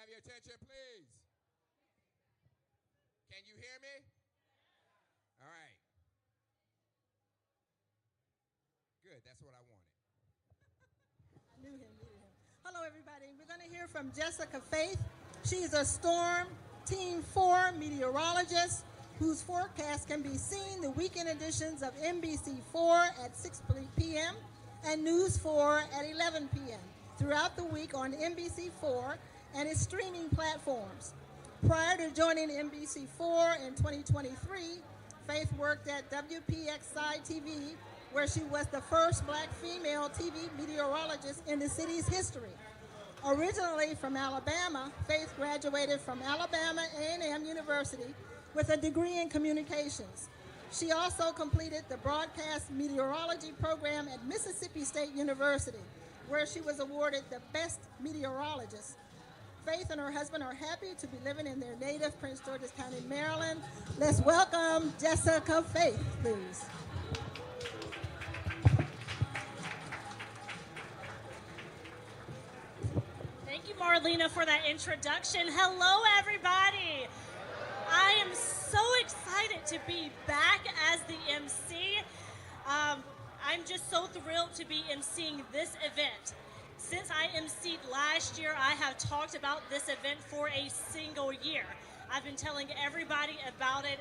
have your attention, please? Can you hear me? All right. Good, that's what I wanted. I knew him. Hello, everybody. We're going to hear from Jessica Faith. She's a Storm Team 4 meteorologist whose forecast can be seen the weekend editions of NBC4 at 6 p.m. and News 4 at 11 p.m. throughout the week on NBC4 and its streaming platforms. Prior to joining NBC4 in 2023, Faith worked at WPXI TV, where she was the first black female TV meteorologist in the city's history. Originally from Alabama, Faith graduated from Alabama A&M University with a degree in communications. She also completed the broadcast meteorology program at Mississippi State University, where she was awarded the Best Meteorologist. Faith and her husband are happy to be living in their native Prince George's County, Maryland. Let's welcome Jessica Faith, please. Thank you, Marlena, for that introduction. Hello, everybody. I am so excited to be back as the MC. I'm just so thrilled to be emceeing this event. Since I emceed last year, I have talked about this event for a single year. I've been telling everybody about it.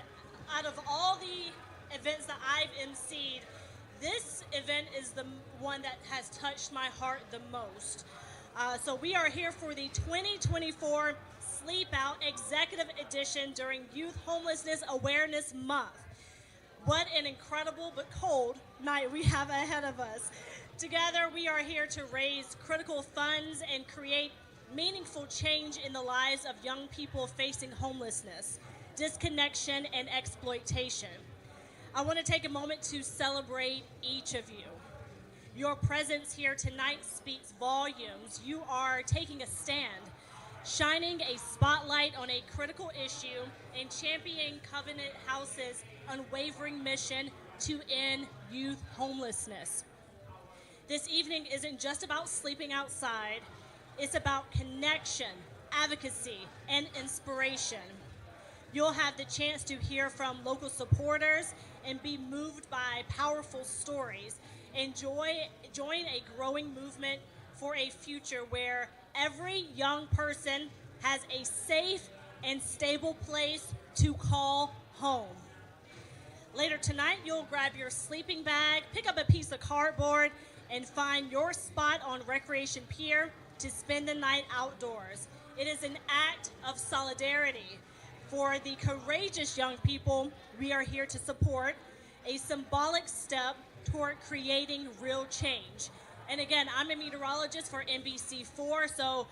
Out of all the events that I've emceed, this event is the one that has touched my heart the most. So we are here for the 2024 Sleep Out Executive Edition during Youth Homelessness Awareness Month. What an incredible but cold night we have ahead of us. Together, we are here to raise critical funds and create meaningful change in the lives of young people facing homelessness, disconnection, and exploitation. I want to take a moment to celebrate each of you. Your presence here tonight speaks volumes. You are taking a stand, shining a spotlight on a critical issue, and championing Covenant House's unwavering mission to end youth homelessness. This evening isn't just about sleeping outside. It's about connection, advocacy, and inspiration. You'll have the chance to hear from local supporters and be moved by powerful stories. Join a growing movement for a future where every young person has a safe and stable place to call home. Later tonight, you'll grab your sleeping bag, pick up a piece of cardboard, and find your spot on Recreation Pier to spend the night outdoors. It is an act of solidarity. For the courageous young people we are here to support, a symbolic step toward creating real change. And again, I'm a meteorologist for NBC4, so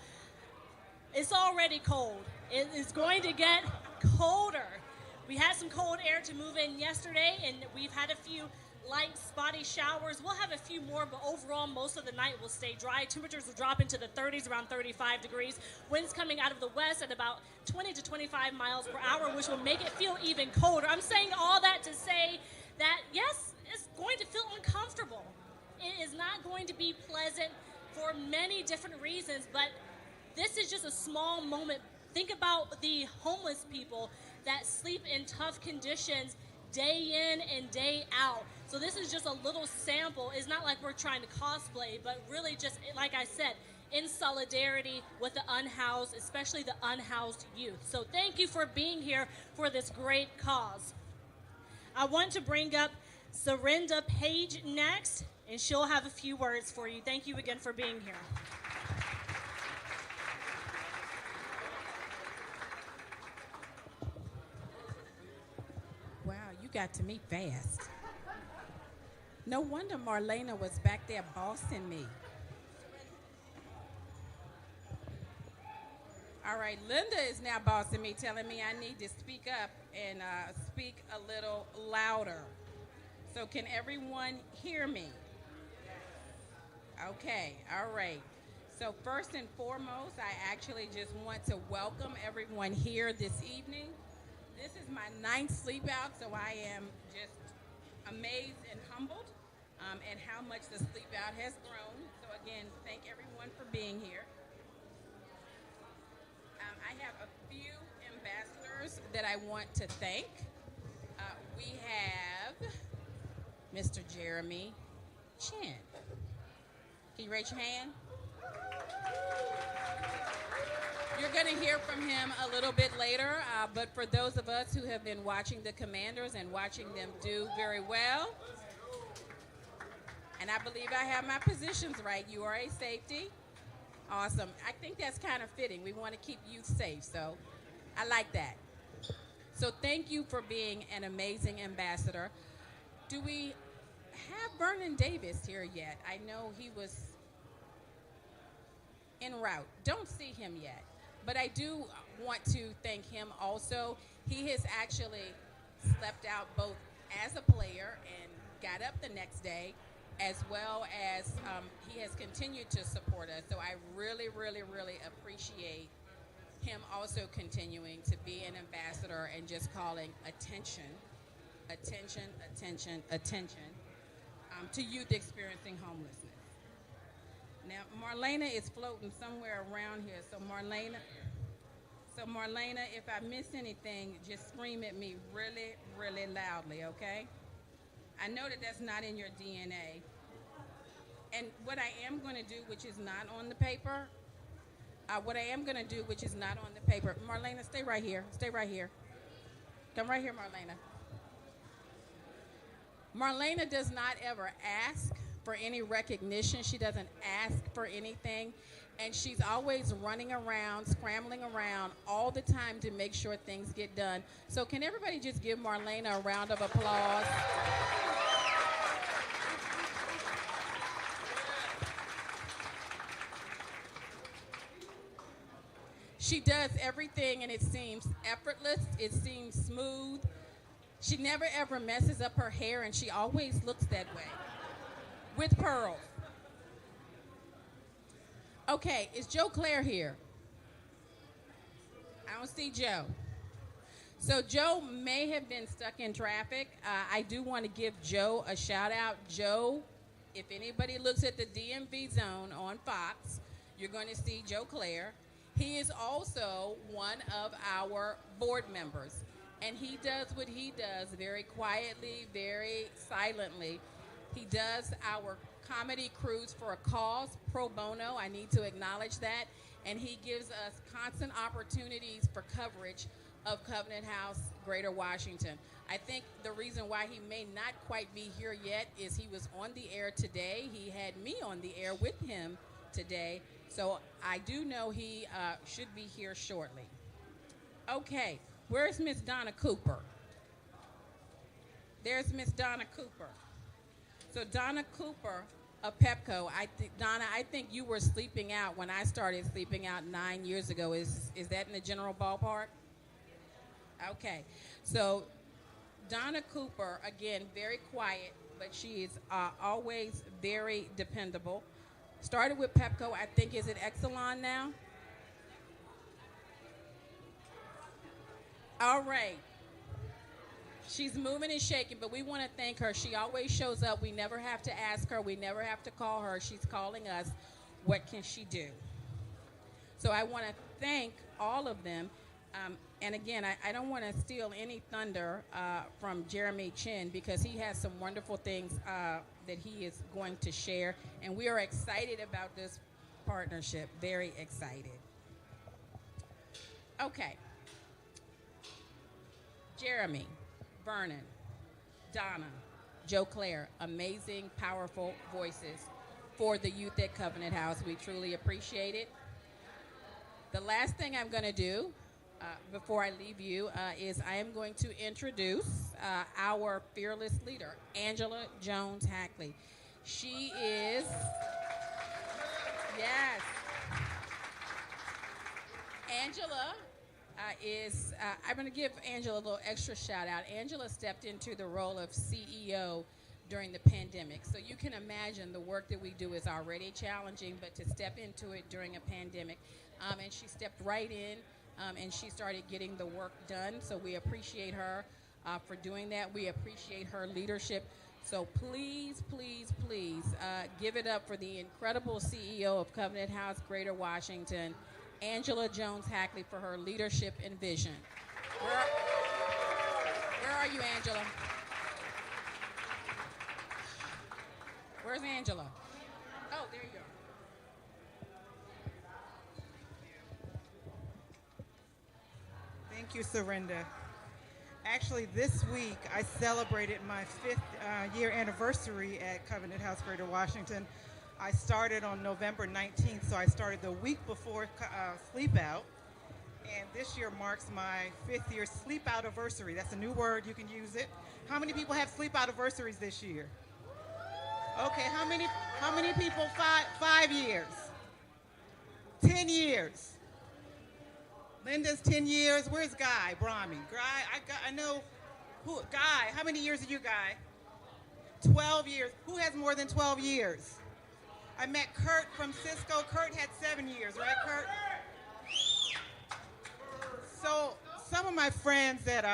it's already cold. It is going to get colder. We had some cold air to move in yesterday, and we've had a few light, spotty showers. We'll have a few more, but overall, most of the night will stay dry. Temperatures will drop into the 30s, around 35 degrees. Winds coming out of the west at about 20 to 25 miles per hour, which will make it feel even colder. I'm saying all that to say that, yes, it's going to feel uncomfortable. It is not going to be pleasant for many different reasons, but this is just a small moment. Think about the homeless people that sleep in tough conditions day in and day out. So this is just a little sample. It's not like we're trying to cosplay, but really just, like I said, in solidarity with the unhoused, especially the unhoused youth. So thank you for being here for this great cause. I want to bring up Serinda Page next, and she'll have a few words for you. Thank you again for being here. Wow, you got to me fast. No wonder Marlena was back there bossing me. All right, Linda is now bossing me, telling me I need to speak up and speak a little louder. So can everyone hear me? Okay, all right. So first and foremost, I actually just want to welcome everyone here this evening. This is my 9th sleep out, so I am just amazed and humbled at how much the sleep out has grown. So again, thank everyone for being here. that I want to thank. We have Mr. Jeremy Chin. Can you raise your hand? You're going to hear from him a little bit later, but for those of us who have been watching the Commanders and watching them do very well, and I believe I have my positions right. You are a safety. Awesome. I think that's kind of fitting. We want to keep youth safe, so I like that. So thank you for being an amazing ambassador. Do we have Vernon Davis here yet? I know he was en route. Don't see him yet. But I do want to thank him also. He has actually slept out both as a player and got up the next day, as well as he has continued to support us. So I really, really, really appreciate him also continuing to be an ambassador and just calling attention to youth experiencing homelessness. Now, Marlena is floating somewhere around here. So Marlena, if I miss anything, just scream at me really, really loudly, okay? I know that that's not in your DNA. And what I am going to do, which is not on the paper, Marlena, stay right here. Stay right here. Come right here, Marlena. Marlena does not ever ask for any recognition. She doesn't ask for anything. And she's always running around, scrambling around all the time to make sure things get done. So can everybody just give Marlena a round of applause? She does everything and it seems effortless, it seems smooth. She never ever messes up her hair and she always looks that way, with pearls. Okay, is Joe Claire here? I don't see Joe. So Joe may have been stuck in traffic. I do want to give Joe a shout out. Joe, if anybody looks at the DMV zone on Fox, you're going to see Joe Claire. He is also one of our board members, and he does what he does very quietly, very silently. He does our comedy cruise for a cause, pro bono. I need to acknowledge that. And he gives us constant opportunities for coverage of Covenant House, Greater Washington. I think the reason why he may not quite be here yet is he was on the air today. He had me on the air with him today. So I do know he should be here shortly. Okay, where's Miss Donna Cooper? There's Miss Donna Cooper. So Donna Cooper of Pepco, Donna, I think you were sleeping out when I started sleeping out 9 years ago. Is that in the general ballpark? Okay, so Donna Cooper, again, very quiet, but she is always very dependable. Started with Pepco, I think, is it Exelon now? All right. She's moving and shaking, but we want to thank her. She always shows up. We never have to ask her. We never have to call her. She's calling us. What can she do? So I want to thank all of them. And again, I don't want to steal any thunder from Jeremy Chin because he has some wonderful things that he is going to share. And we are excited about this partnership, very excited. Okay. Jeremy, Vernon, Donna, Joe Claire, amazing, powerful voices for the youth at Covenant House. We truly appreciate it. The last thing I'm going to do before I leave you is I am going to introduce our fearless leader, Angela Jones Hackley. She is, yes, Angela I'm going to give Angela a little extra shout out. Angela stepped into the role of CEO during the pandemic. So you can imagine the work that we do is already challenging, but to step into it during a pandemic. And she stepped right in and she started getting the work done. So we appreciate her for doing that. We appreciate her leadership. So please, please, please give it up for the incredible CEO of Covenant House, Greater Washington, Angela Jones Hackley, for her leadership and vision. Where, where are you, Angela? Where's Angela? Oh, there you are. Thank you, Surrender. Actually, this week I celebrated my 5th year anniversary at Covenant House, Greater Washington. I started on November 19th, so I started the week before Sleep Out. And this year marks my 5th year Sleep Out anniversary. That's a new word, you can use it. How many people have Sleep Out anniversaries this year? Okay, how many people 5 years? 10 years. Linda's 10 years. Where's Guy? Brahmi. Guy, I know. Who? Guy. How many years are you, Guy? 12 years. Who has more than 12 years? I met Kurt from Cisco. Kurt had 7 years, right, Kurt? So some of my friends that,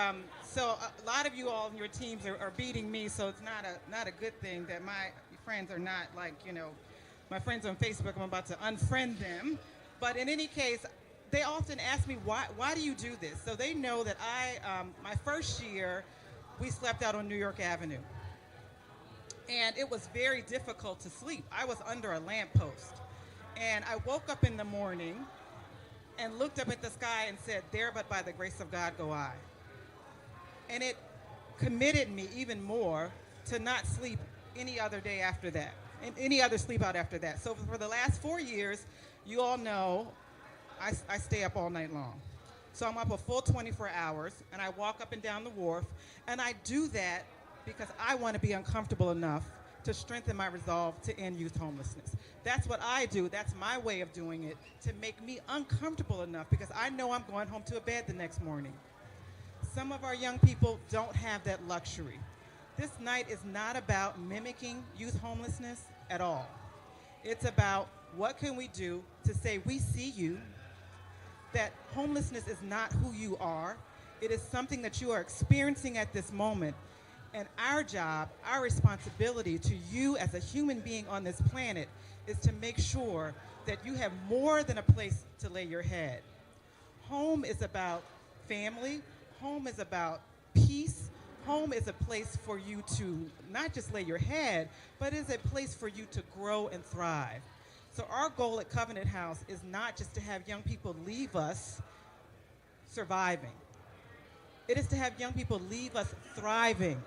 so a lot of you all in your teams are beating me, so it's not a good thing that my friends are not like, my friends on Facebook, I'm about to unfriend them. But in any case, they often ask me, why do you do this? So they know that my first year, we slept out on New York Avenue. And it was very difficult to sleep. I was under a lamppost. And I woke up in the morning and looked up at the sky and said, there but by the grace of God go I. And it committed me even more to not sleep any other day after that, and any other sleep out after that. So for the last 4 years, you all know, I stay up all night long. So I'm up a full 24 hours, and I walk up and down the wharf, and I do that because I want to be uncomfortable enough to strengthen my resolve to end youth homelessness. That's what I do. That's my way of doing it, to make me uncomfortable enough, because I know I'm going home to a bed the next morning. Some of our young people don't have that luxury. This night is not about mimicking youth homelessness at all. It's about what can we do to say we see you, that homelessness is not who you are. It is something that you are experiencing at this moment. And our job, our responsibility to you as a human being on this planet is to make sure that you have more than a place to lay your head. Home is about family. Home is about peace. Home is a place for you to not just lay your head, but is a place for you to grow and thrive. So our goal at Covenant House is not just to have young people leave us surviving. It is to have young people leave us thriving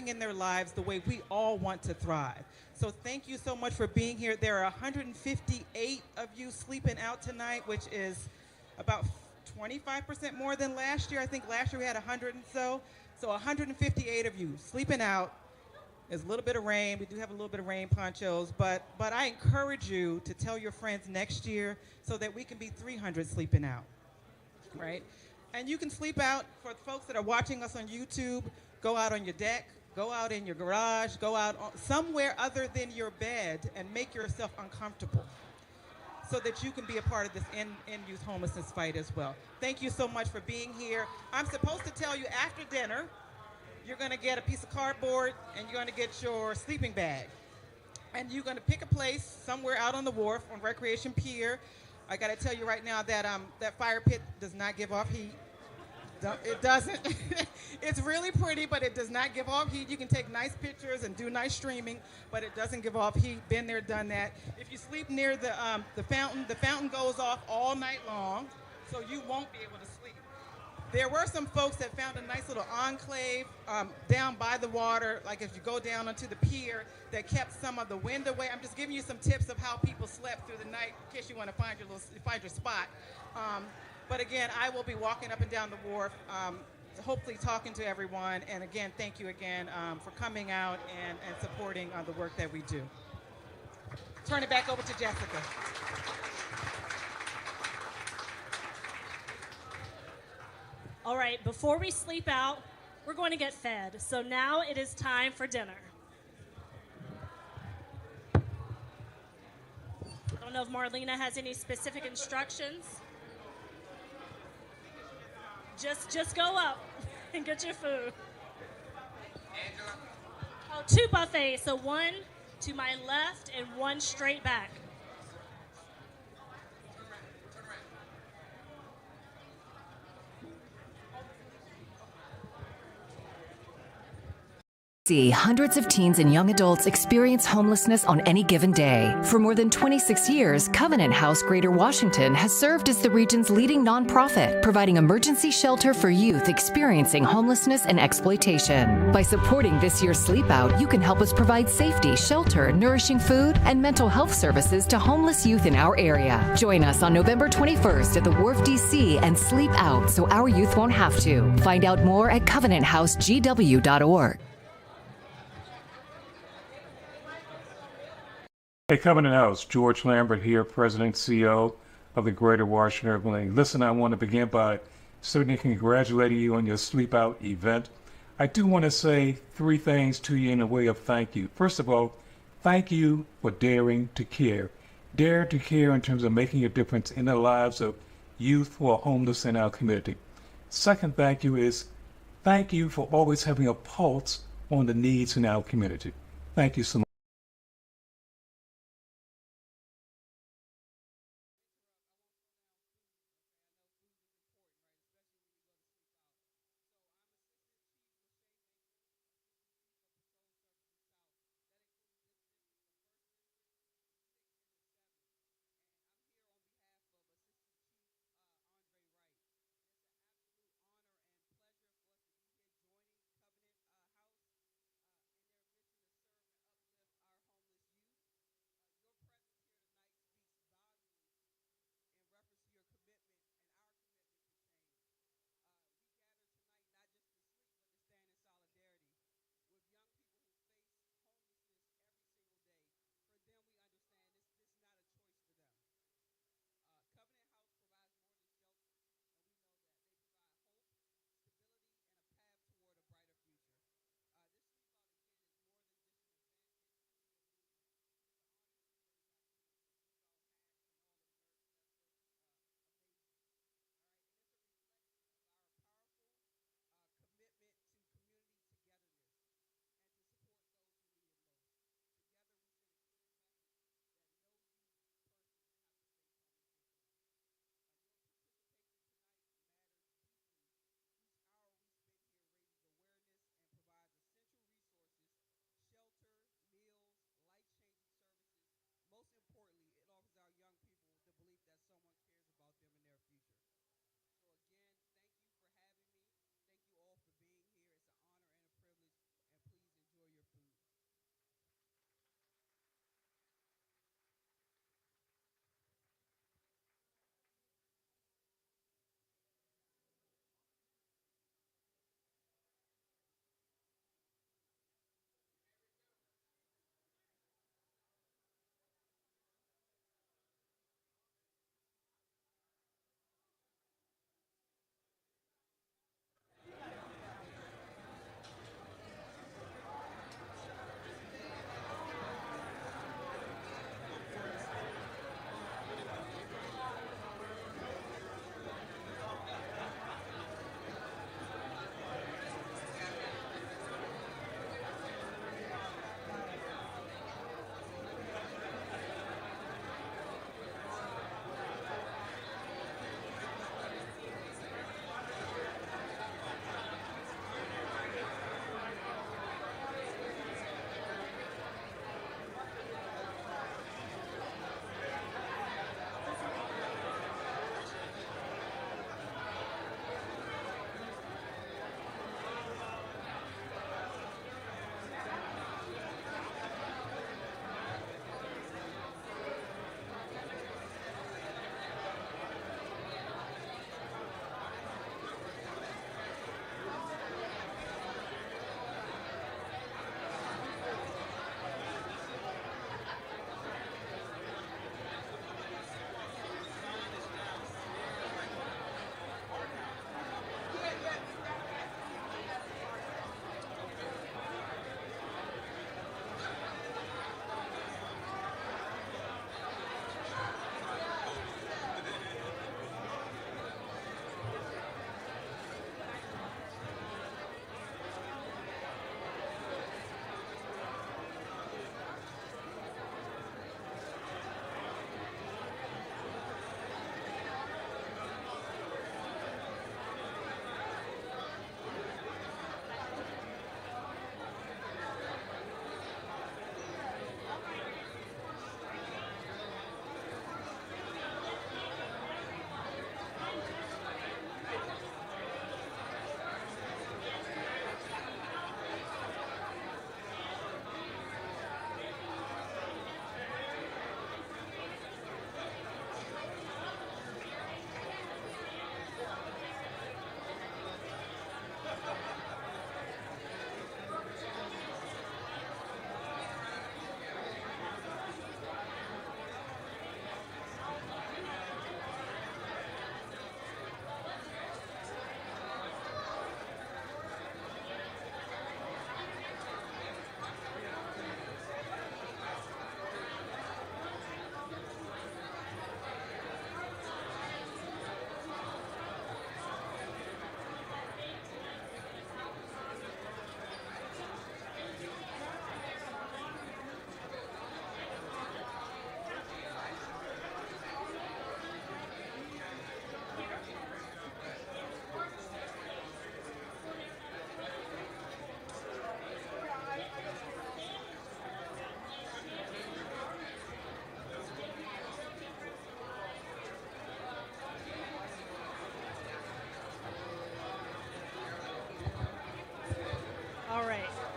in their lives the way we all want to thrive. So thank you so much for being here. There are 158 of you sleeping out tonight, which is about 25% more than last year. I think last year we had 100 and so. So 158 of you sleeping out. There's a little bit of rain. We do have a little bit of rain ponchos, but I encourage you to tell your friends next year so that we can be 300 sleeping out, right? And you can sleep out. For folks that are watching us on YouTube, go out on your deck, go out in your garage, go out somewhere other than your bed and make yourself uncomfortable so that you can be a part of this end youth homelessness fight as well. Thank you so much for being here. I'm supposed to tell you after dinner, you're going to get a piece of cardboard and you're going to get your sleeping bag. And you're going to pick a place somewhere out on the wharf on Recreation Pier. I got to tell you right now that that fire pit does not give off heat. It doesn't. It's really pretty, but it does not give off heat. You can take nice pictures and do nice streaming, but it doesn't give off heat. Been there, done that. If you sleep near the fountain goes off all night long, so you won't be able to sleep. There were some folks that found a nice little enclave down by the water, like if you go down onto the pier, that kept some of the wind away. I'm just giving you some tips of how people slept through the night in case you want to find your spot. But again, I will be walking up and down the wharf, hopefully talking to everyone. And again, thank you again for coming out and supporting the work that we do. Turn it back over to Jessica. All right, before we sleep out, we're going to get fed. So now it is time for dinner. I don't know if Marlena has any specific instructions. Just go up and get your food. Angela. Oh, 2 buffets, so 1 to my left and 1 straight back. Turn around. See, hundreds of teens and young adults experience homelessness on any given day. For more than 26 years, Covenant House Greater Washington has served as the region's leading nonprofit, providing emergency shelter for youth experiencing homelessness and exploitation. By supporting this year's Sleep Out, you can help us provide safety, shelter, nourishing food, and mental health services to homeless youth in our area. Join us on November 21st at the Wharf DC and sleep out so our youth won't have to. Find out more at covenanthousegw.org. Hey, Covenant House, George Lambert here, President CEO of the Greater Washington Urban League. Listen, I want to begin by certainly congratulating you on your Sleep Out event. I do want to say three things to you in a way of thank you. First of all, thank you for daring to care. Dare to care in terms of making a difference in the lives of youth who are homeless in our community. Second thank you is thank you for always having a pulse on the needs in our community. Thank you so much.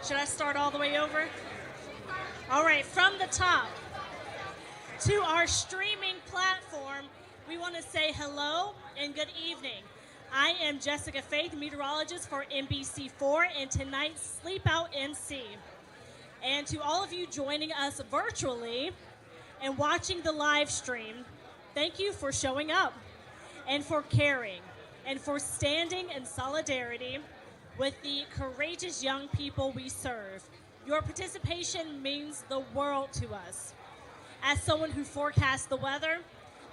Should I start all the way over? All right, from the top. To our streaming platform, we want to say hello and good evening. I am Jessica Faith, meteorologist for NBC4 and tonight's Sleep Out MC. And to all of you joining us virtually and watching the live stream, thank you for showing up and for caring and for standing in solidarity with the courageous young people we serve. Your participation means the world to us. As someone who forecasts the weather,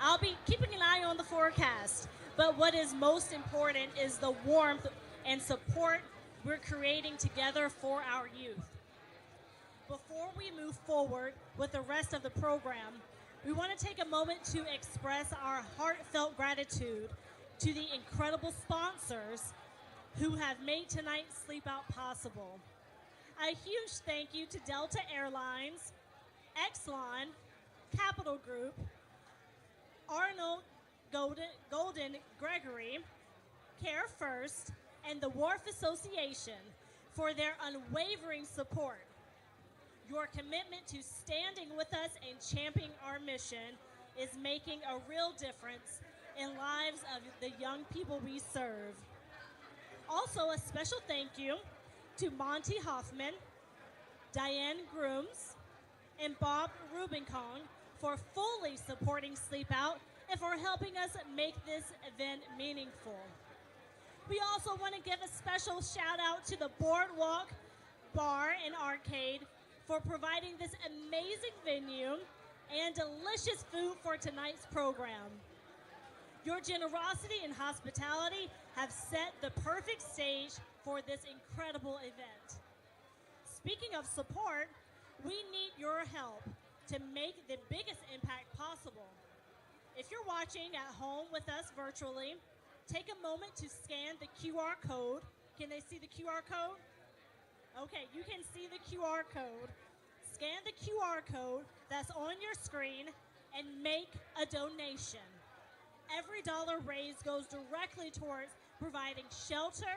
I'll be keeping an eye on the forecast, but what is most important is the warmth and support we're creating together for our youth. Before we move forward with the rest of the program, we want to take a moment to express our heartfelt gratitude to the incredible sponsors who have made tonight's Sleep Out possible. A huge thank you to Delta Airlines, Exelon, Capital Group, Arnold Golden Gregory, Care First, and the Wharf Association for their unwavering support. Your commitment to standing with us and championing our mission is making a real difference in lives of the young people we serve. Also, a special thank you to Monty Hoffman, Diane Grooms, and Bob Rubincon for fully supporting Sleep Out and for helping us make this event meaningful. We also want to give a special shout out to the Boardwalk Bar and Arcade for providing this amazing venue and delicious food for tonight's program. Your generosity and hospitality have set the perfect stage for this incredible event. Speaking of support, we need your help to make the biggest impact possible. If you're watching at home with us virtually, take a moment to scan the QR code. Can they see the QR code? Okay, you can see the QR code. Scan the QR code that's on your screen and make a donation. Every dollar raised goes directly towards providing shelter,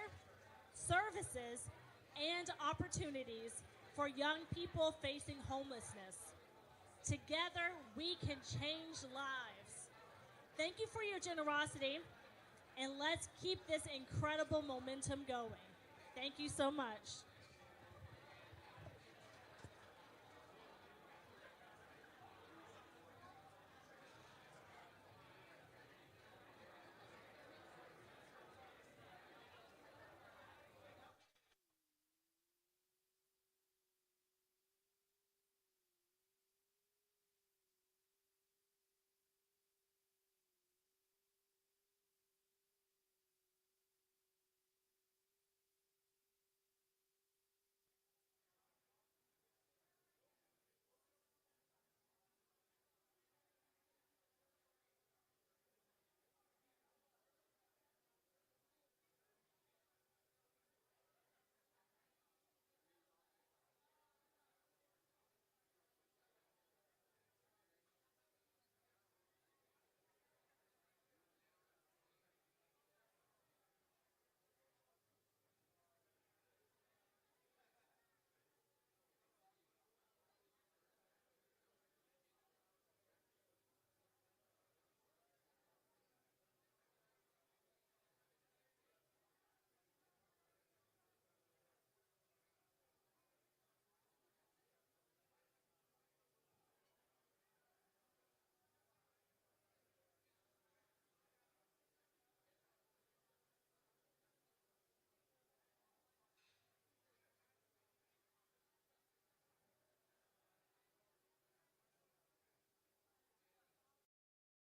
services, and opportunities for young people facing homelessness. Together, we can change lives. Thank you for your generosity, and let's keep this incredible momentum going. Thank you so much.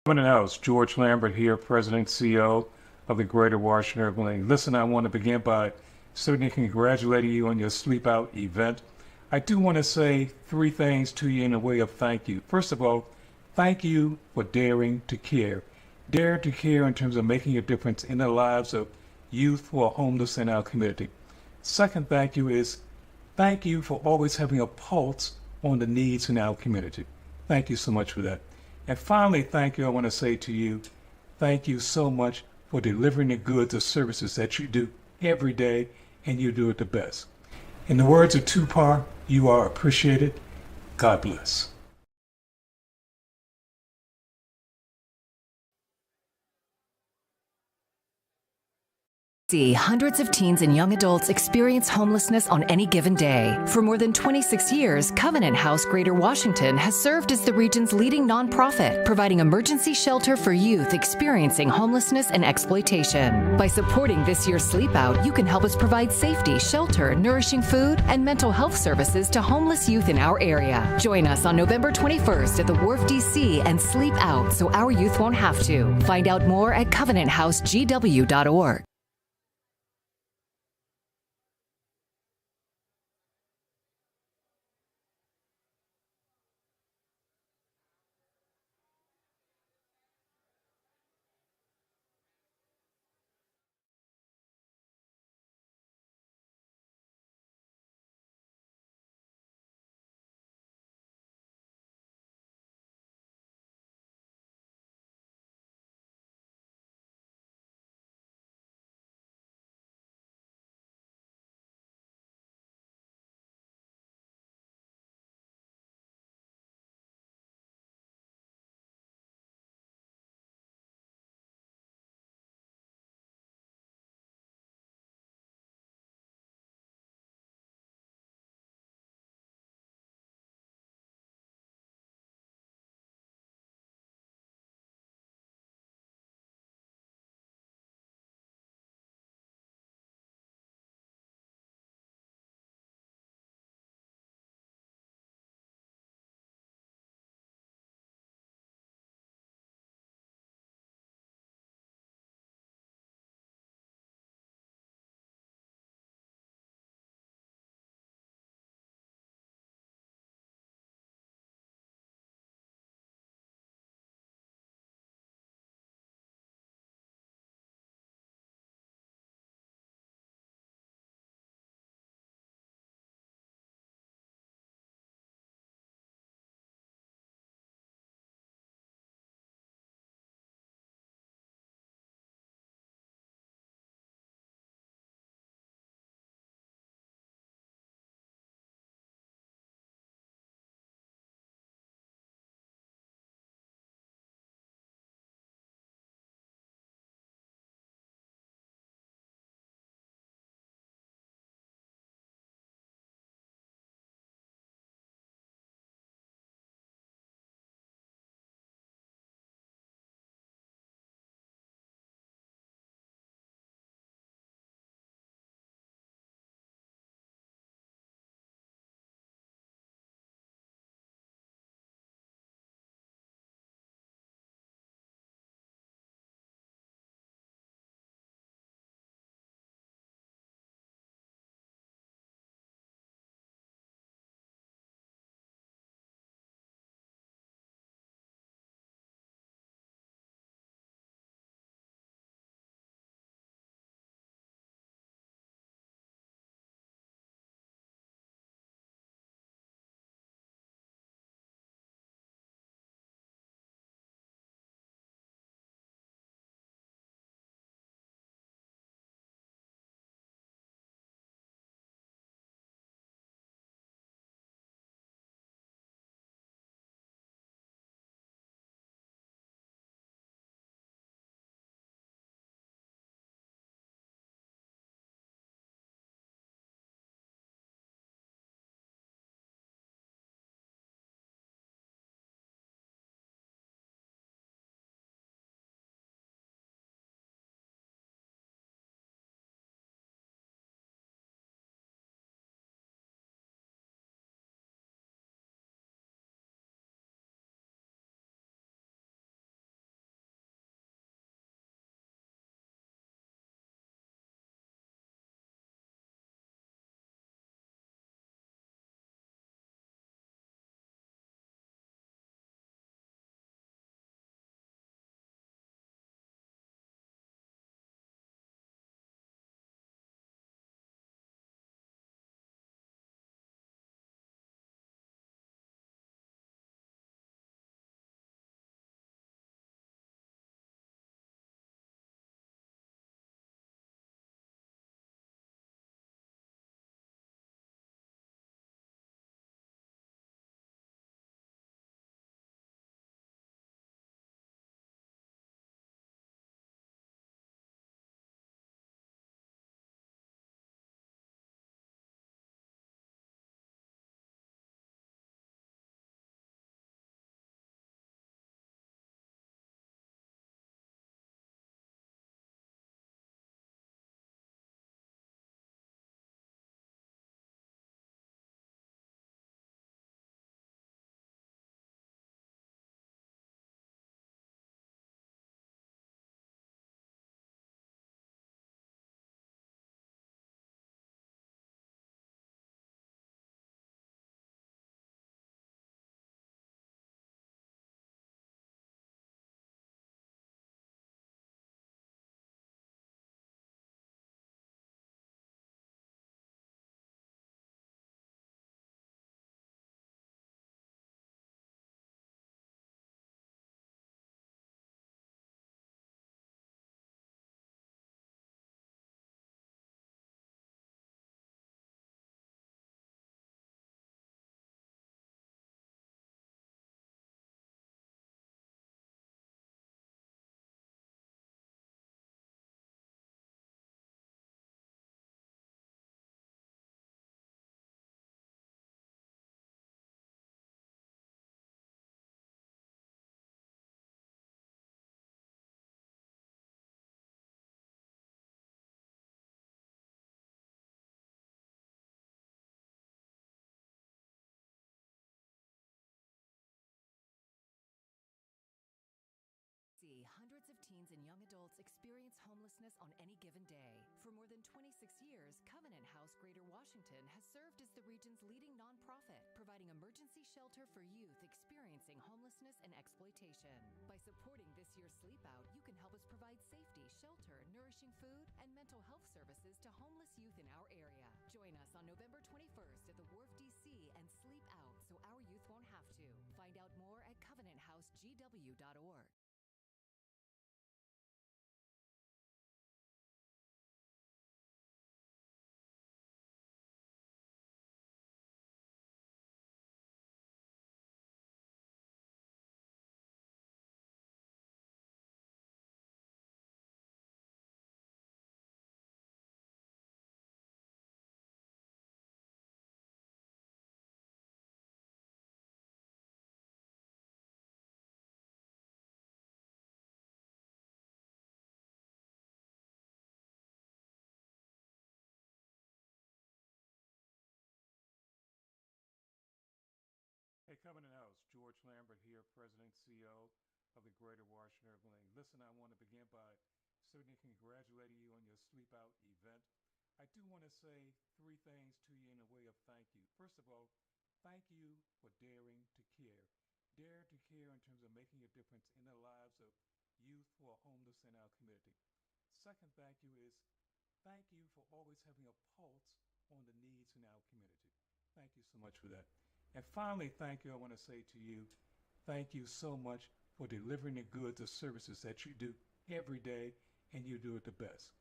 In the house, George Lambert here, President CEO of the Greater Washington Urban League. Listen, I want to begin by certainly congratulating you on your Sleep Out event. I do want to say three things to you in a way of thank you. First of all, thank you for daring to care. Dare to care in terms of making a difference in the lives of youth who are homeless in our community. Second thank you is thank you for always having a pulse on the needs in our community. Thank you so much for that. And finally, thank you, I want to say to you, thank you so much for delivering the goods or services that you do every day, and you do it the best. In the words of Tupac, you are appreciated. God bless. See, hundreds of teens and young adults experience homelessness on any given day. For more than 26 years, Covenant House Greater Washington has served as the region's leading nonprofit, providing emergency shelter for youth experiencing homelessness and exploitation. By supporting this year's Sleep Out, you can help us provide safety, shelter, nourishing food, and mental health services to homeless youth in our area. Join us on November 21st at the Wharf DC and sleep out so our youth won't have to. Find out more at covenanthousegw.org. Hundreds of teens and young adults experience homelessness on any given day. For more than 26 years, Covenant House Greater Washington has served as the region's leading nonprofit, providing emergency shelter for youth experiencing homelessness and exploitation. By supporting this year's Sleep Out, you can help us provide safety, shelter, nourishing food, and mental health services to homeless youth in our area. Join us on November 21st at the Wharf, D.C. and sleep out so our youth won't have to. Find out more at covenanthousegw.org. Hey, Covenant House, George Lambert here, President CEO of the Greater Washington Urban League. Listen, I want to begin by certainly congratulating you on your Sleep Out event. I do want to say three things to you in a way of thank you. First of all, thank you for daring to care. Dare to care in terms of making a difference in the lives of youth who are homeless in our community. Second thank you is thank you for always having a pulse on the needs in our community. Thank you so much for that. And finally, thank you, I want to say to you, thank you so much for delivering the goods or services that you do every day, and you do it the best.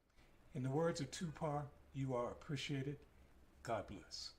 In the words of Tupac, you are appreciated. God bless.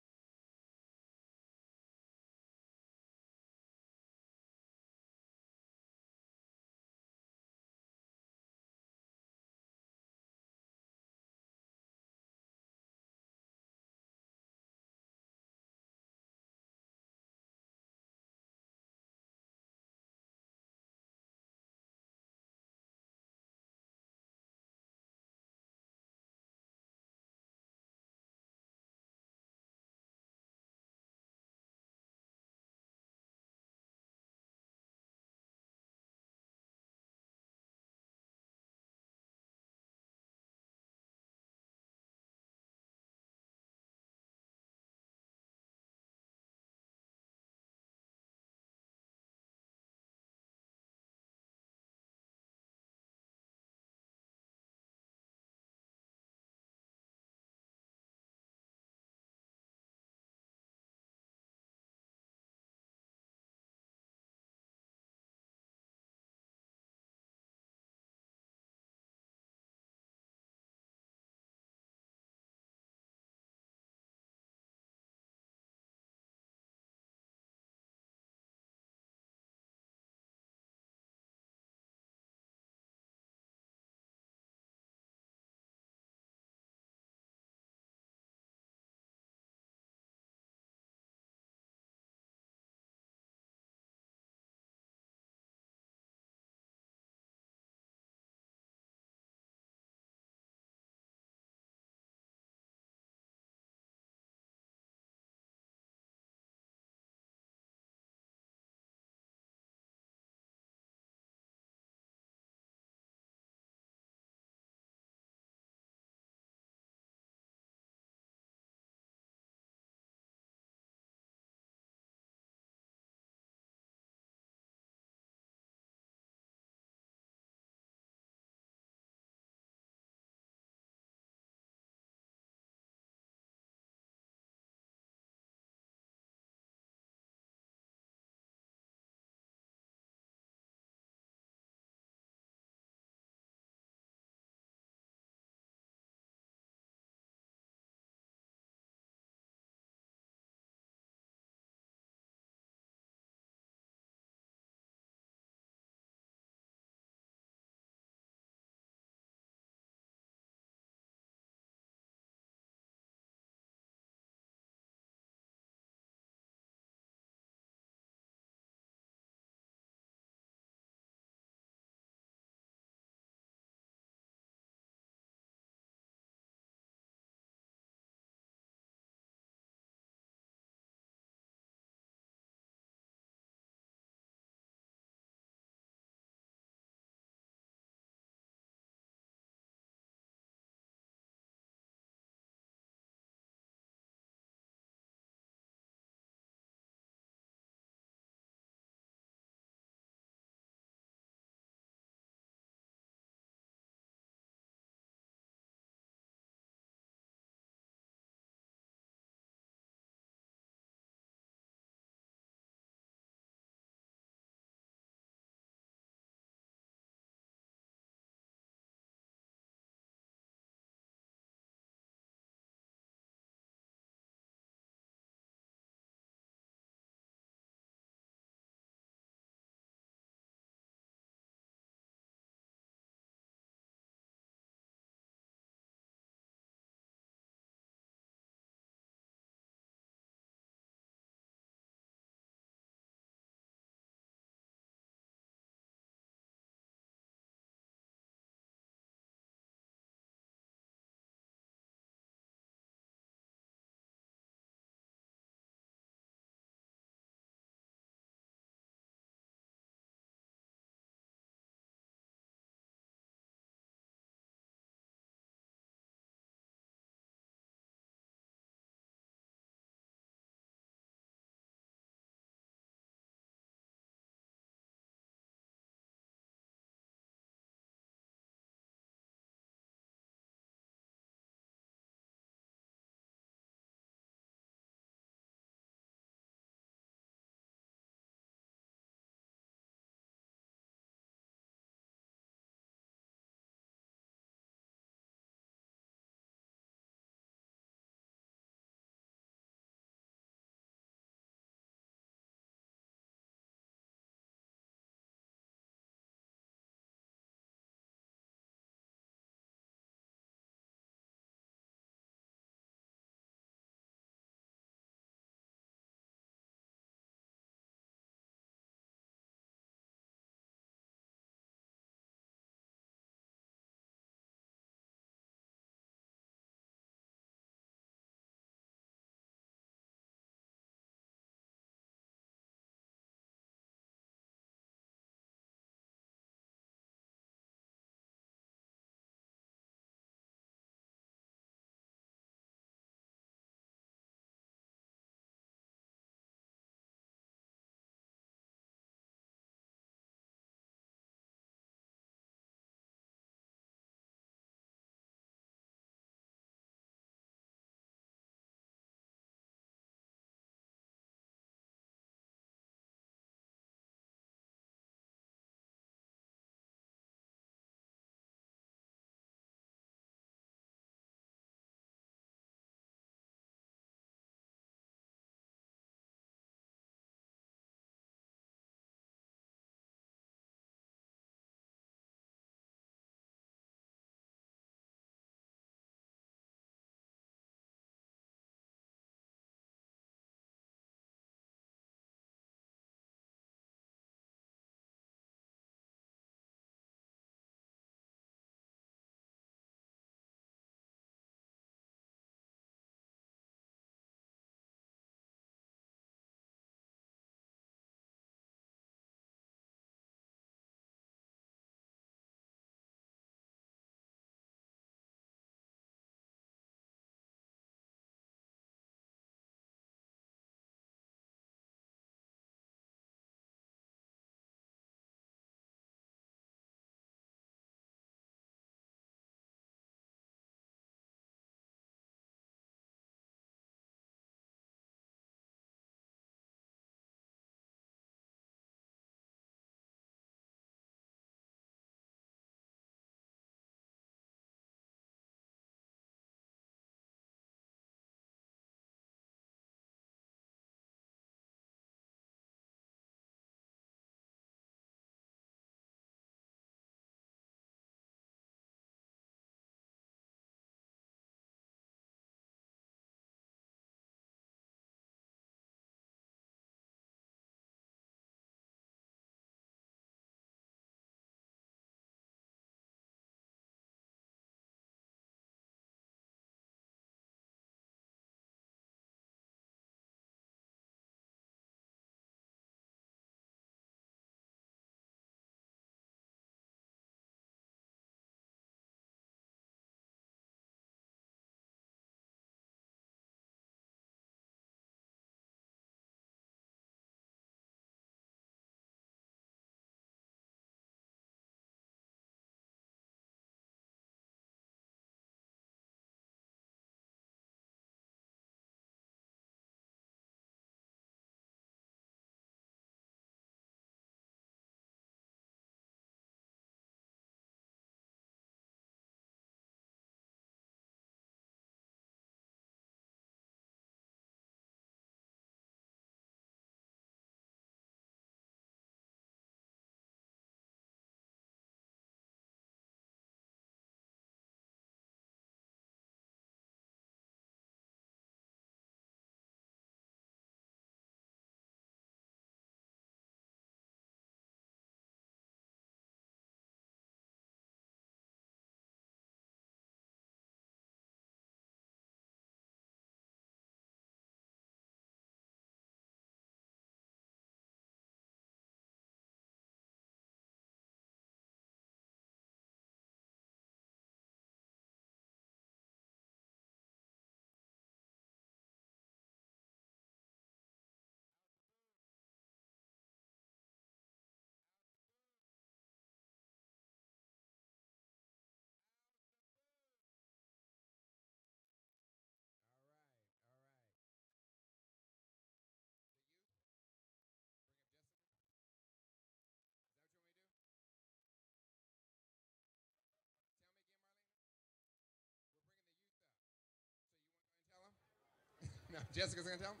No, Jessica's going to tell me?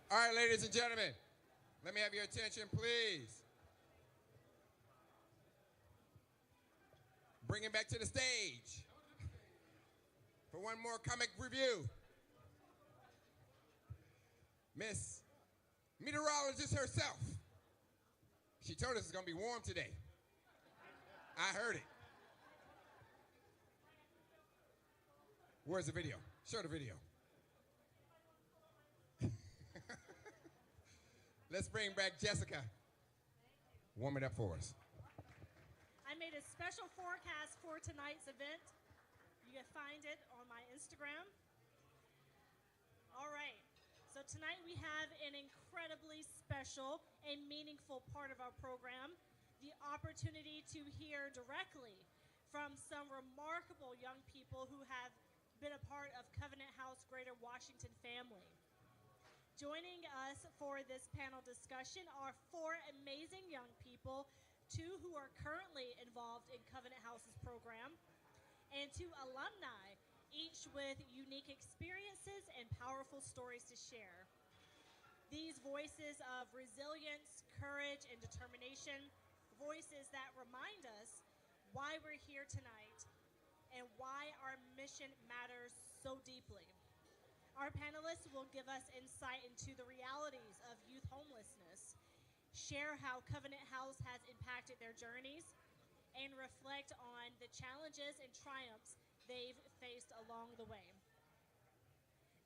All right, ladies and gentlemen, let me have your attention, please. Bring him back to the stage for one more comic review. Miss Meteorologist herself. She told us it's going to be warm today. I heard it. Where's the video? Show the video. Let's bring back Jessica. Warm it up for us. I made a special forecast for tonight's event. You can find it on my Instagram. All right. So tonight we have an incredibly special and meaningful part of our program, the opportunity to hear directly from some remarkable young people who have been a part of Covenant House Greater Washington family. Joining us for this panel discussion are 4 amazing young people, 2 who are currently involved in Covenant House's program, and 2 alumni, each with unique experiences and powerful stories to share. These voices of resilience, courage, and determination, voices that remind us why we're here tonight and why our mission matters so deeply. Our panelists will give us insight into the realities of youth homelessness, share how Covenant House has impacted their journeys, and reflect on the challenges and triumphs they've faced along the way.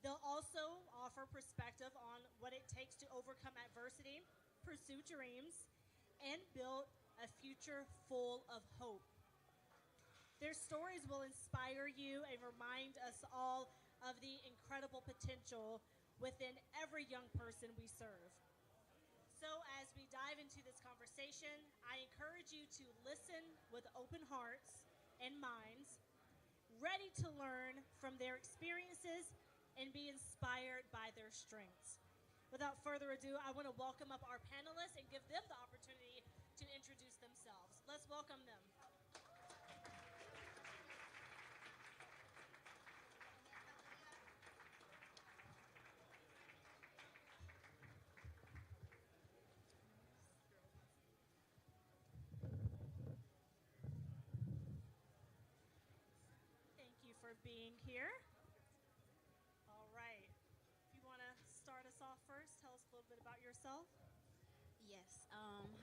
They'll also offer perspective on what it takes to overcome adversity, pursue dreams, and build a future full of hope. Their stories will inspire you and remind us all of the incredible potential within every young person we serve. So as we dive into this conversation, I encourage you to listen with open hearts and minds, ready to learn from their experiences and be inspired by their strengths. Without further ado, I want to welcome up our panelists and give them the opportunity to introduce themselves. Let's welcome them. Thank you for being here. All right. If you want to start us off first, tell us a little bit about yourself. Yes.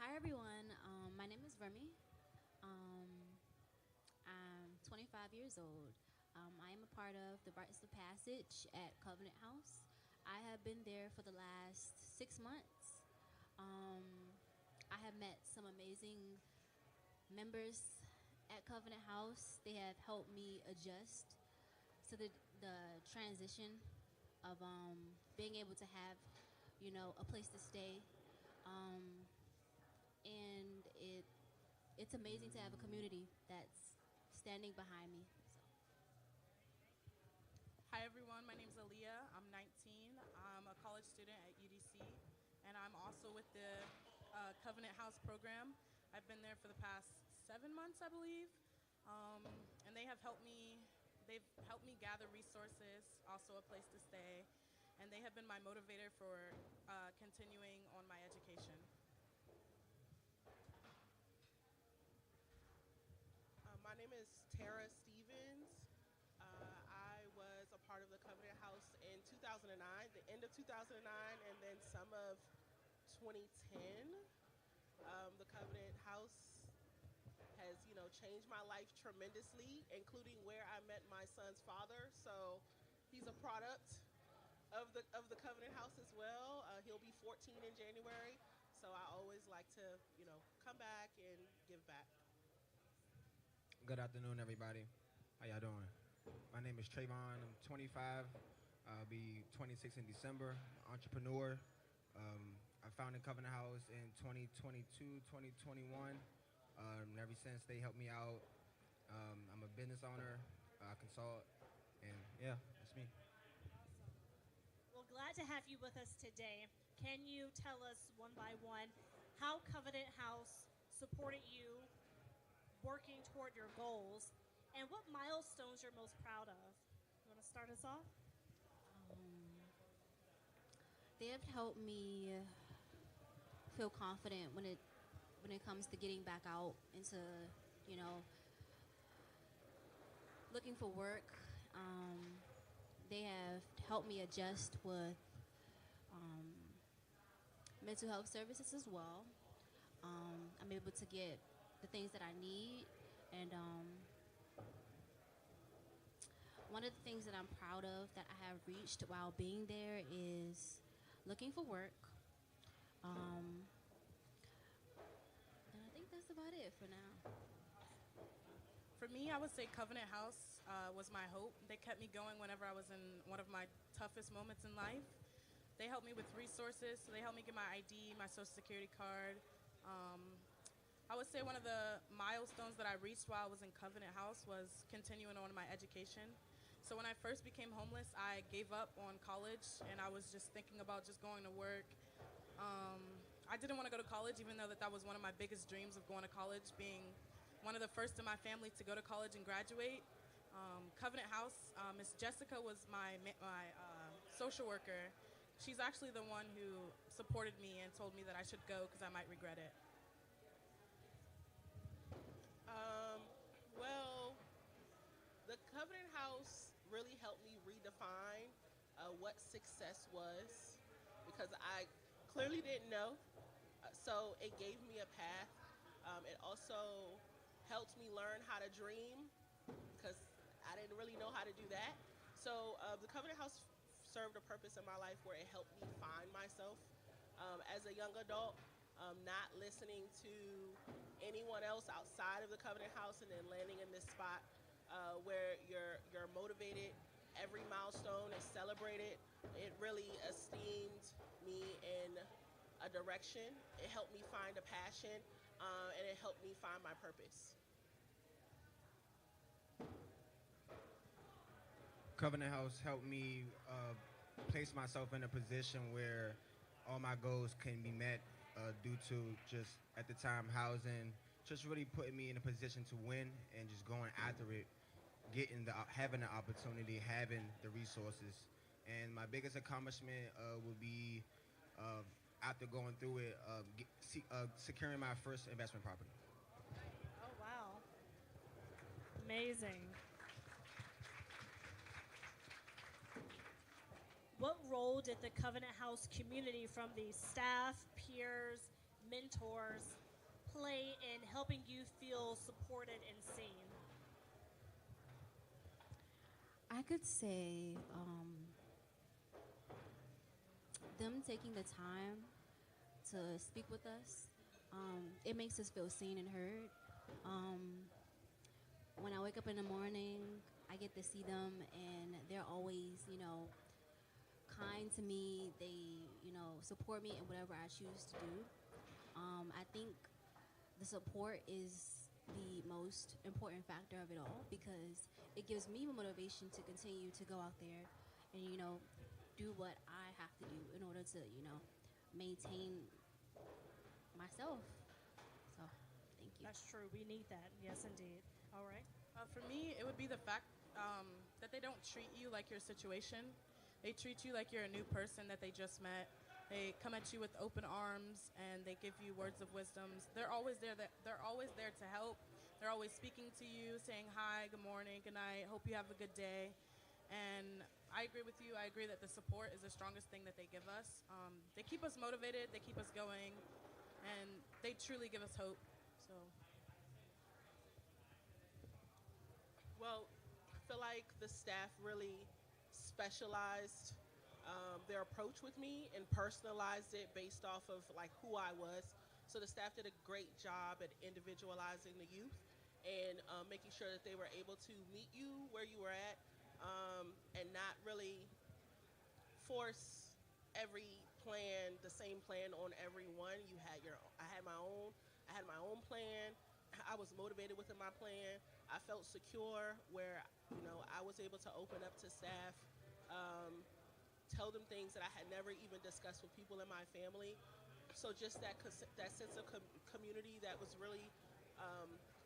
Hi, everyone. My name is Remy. I'm 25 years old. I am a part of the Rites of Passage at Covenant House. I have been there for the last 6 months. I have met some amazing members at Covenant House. They have helped me adjust to the transition of being able to have, a place to stay. And it's amazing to have a community that's standing behind me. So. Hi everyone, my name is Aaliyah. I'm 19. I'm a college student at UDC, and I'm also with the Covenant House program. I've been there for the past 7 months, I believe, and they've helped me gather resources, also a place to stay, and they have been my motivator for continuing on my education. My name is Tara Stevens. I was a part of the Covenant House in 2009, the end of 2009, and then some of 2010. The Covenant House has, changed my life tremendously, including where I met my son's father. So he's a product of the Covenant House as well. He'll be 14 in January. So I always like to, come back and give back. Good afternoon, everybody. How y'all doing? My name is Trayvon. I'm 25. I'll be 26 in December. Entrepreneur. I founded Covenant House in 2022, 2021. And ever since, they helped me out. I'm a business owner. I consult. And yeah, that's me. Well, glad to have you with us today. Can you tell us one by one how Covenant House supported you working toward your goals, and what milestones you're most proud of? You want to start us off? They have helped me feel confident when it comes to getting back out into, you know, looking for work. They have helped me adjust with mental health services as well. I'm able to get the things that I need, and one of the things that I'm proud of that I have reached while being there is looking for work. And I think that's about it for now. For me, I would say Covenant House was my hope. They kept me going whenever I was in one of my toughest moments in life. They helped me with resources. So they helped me get my ID, my social security card. I would say one of the milestones that I reached while I was in Covenant House was continuing on my education. So when I first became homeless, I gave up on college, and I was just thinking about just going to work. I didn't want to go to college, even though that was one of my biggest dreams of going to college, being one of the first in my family to go to college and graduate. Covenant House, Miss Jessica was my social worker. She's actually the one who supported me and told me that I should go because I might regret it. Well, the Covenant House really helped me redefine what success was, because I clearly didn't know. So it gave me a path. It also helped me learn how to dream, because I didn't really know how to do that. So the Covenant House served a purpose in my life where it helped me find myself as a young adult, not listening to anyone else outside of the Covenant House, and then landing in this spot where you're motivated. Every milestone is celebrated. It really esteemed me in a direction. It helped me find a passion, and it helped me find my purpose. Covenant House helped me place myself in a position where all my goals can be met due to just, at the time, housing, just really putting me in a position to win and just going after it, having the opportunity, having the resources. And my biggest accomplishment would be, after going through it, securing my first investment property. Oh, wow. Amazing. What role did the Covenant House community, from the staff, peers, mentors, play in helping you feel supported and seen? I could say them taking the time to speak with us. It makes us feel seen and heard. When I wake up in the morning, I get to see them, and they're always, kind to me. They, support me in whatever I choose to do. I think the support is the most important factor of it all, because it gives me motivation to continue to go out there and, do what I have to do in order to, maintain myself. So, thank you. That's true. We need that. Yes, indeed. All right. For me, it would be the fact that they don't treat you like your situation. They treat you like you're a new person that they just met. They come at you with open arms, and they give you words of wisdom. They're always there. They're always there to help. They're always speaking to you, saying hi, good morning, good night, hope you have a good day. And I agree with you. I agree that the support is the strongest thing that they give us. They keep us motivated. They keep us going, and they truly give us hope. So, Well, I feel like the staff really specialized their approach with me and personalized it based off of like who I was. So the staff did a great job at individualizing the youth and making sure that they were able to meet you where you were at, and not really force every plan, the same plan on everyone. I had my own. I had my own plan. I was motivated within my plan. I felt secure where, I was able to open up to staff, tell them things that I had never even discussed with people in my family. So just that sense of community that was really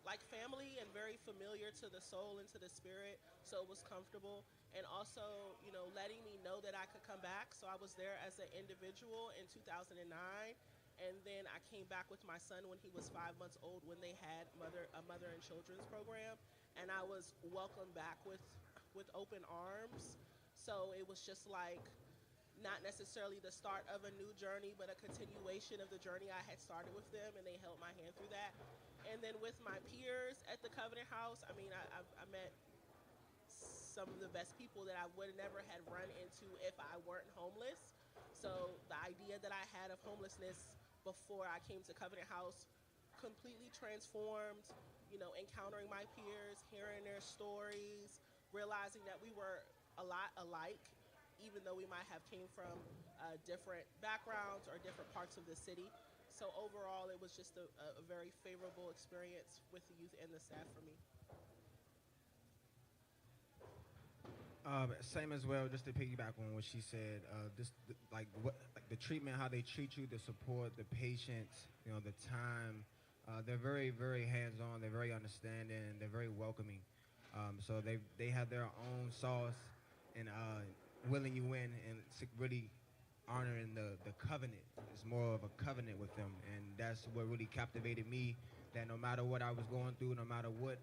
like family and very familiar to the soul and to the spirit. So it was comfortable. and also, letting me know that I could come back. So I was there as an individual in 2009, and then I came back with my son when he was 5 months old when they had a mother and children's program, and I was welcomed back with open arms. So it was just like not necessarily the start of a new journey, but a continuation of the journey I had started with them, and they held my hand through that. And then with my peers at the Covenant House, I mean, I met some of the best people that I would never had run into if I weren't homeless. So the idea that I had of homelessness before I came to Covenant House completely transformed, encountering my peers, hearing their stories, realizing that we were a lot alike, even though we might have came from different backgrounds or different parts of the city. So overall, it was just a very favorable experience with the youth and the staff for me. Same as well. Just to piggyback on what she said, like the treatment, how they treat you, the support, the patience, the time. They're very, very hands-on. They're very understanding. And they're very welcoming. So they have their own sauce and willing you in and really honoring the covenant. It's more of a covenant with them, and that's what really captivated me. That no matter what I was going through, no matter what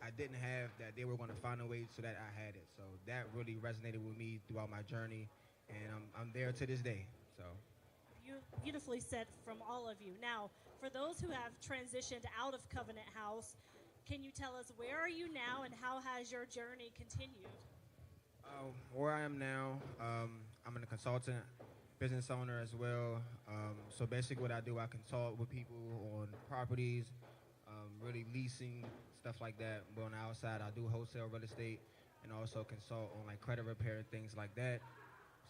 I didn't have, that they were going to find a way so that I had it. So that really resonated with me throughout my journey, and I'm there to this day. So beautifully said from all of you. Now, for those who have transitioned out of Covenant House, can you tell us where are you now and how has your journey continued? Where I am now, I'm a consultant, business owner as well. So basically what I do, I consult with people on properties, really leasing, stuff like that. But on the outside, I do wholesale real estate and also consult on like credit repair and things like that.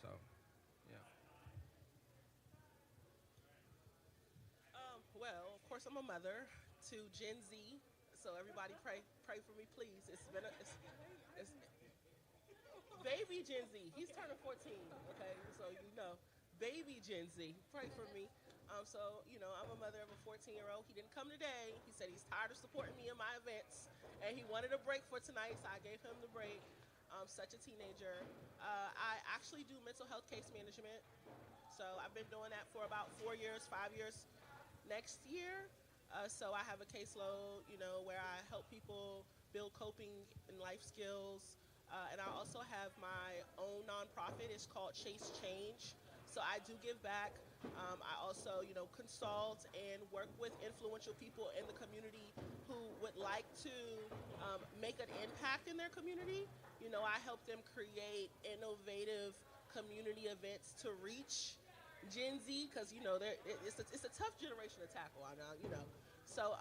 So, yeah. Well, of course, I'm a mother to Gen Z, so everybody pray for me, please. It's baby Gen Z. He's turning 14. Okay, so baby Gen Z, pray for me. So, I'm a mother of a 14-year-old. He didn't come today. He said he's tired of supporting me in my events, and he wanted a break for tonight, so I gave him the break. Such a teenager. I actually do mental health case management. So I've been doing that for about 4 years, 5 years next year. So I have a caseload, where I help people build coping and life skills. And I also have my own nonprofit. It's called Chase Change. So I do give back. I also, consult and work with influential people in the community who would like to make an impact in their community. I help them create innovative community events to reach Gen Z because, it's a tough generation to tackle. I know. So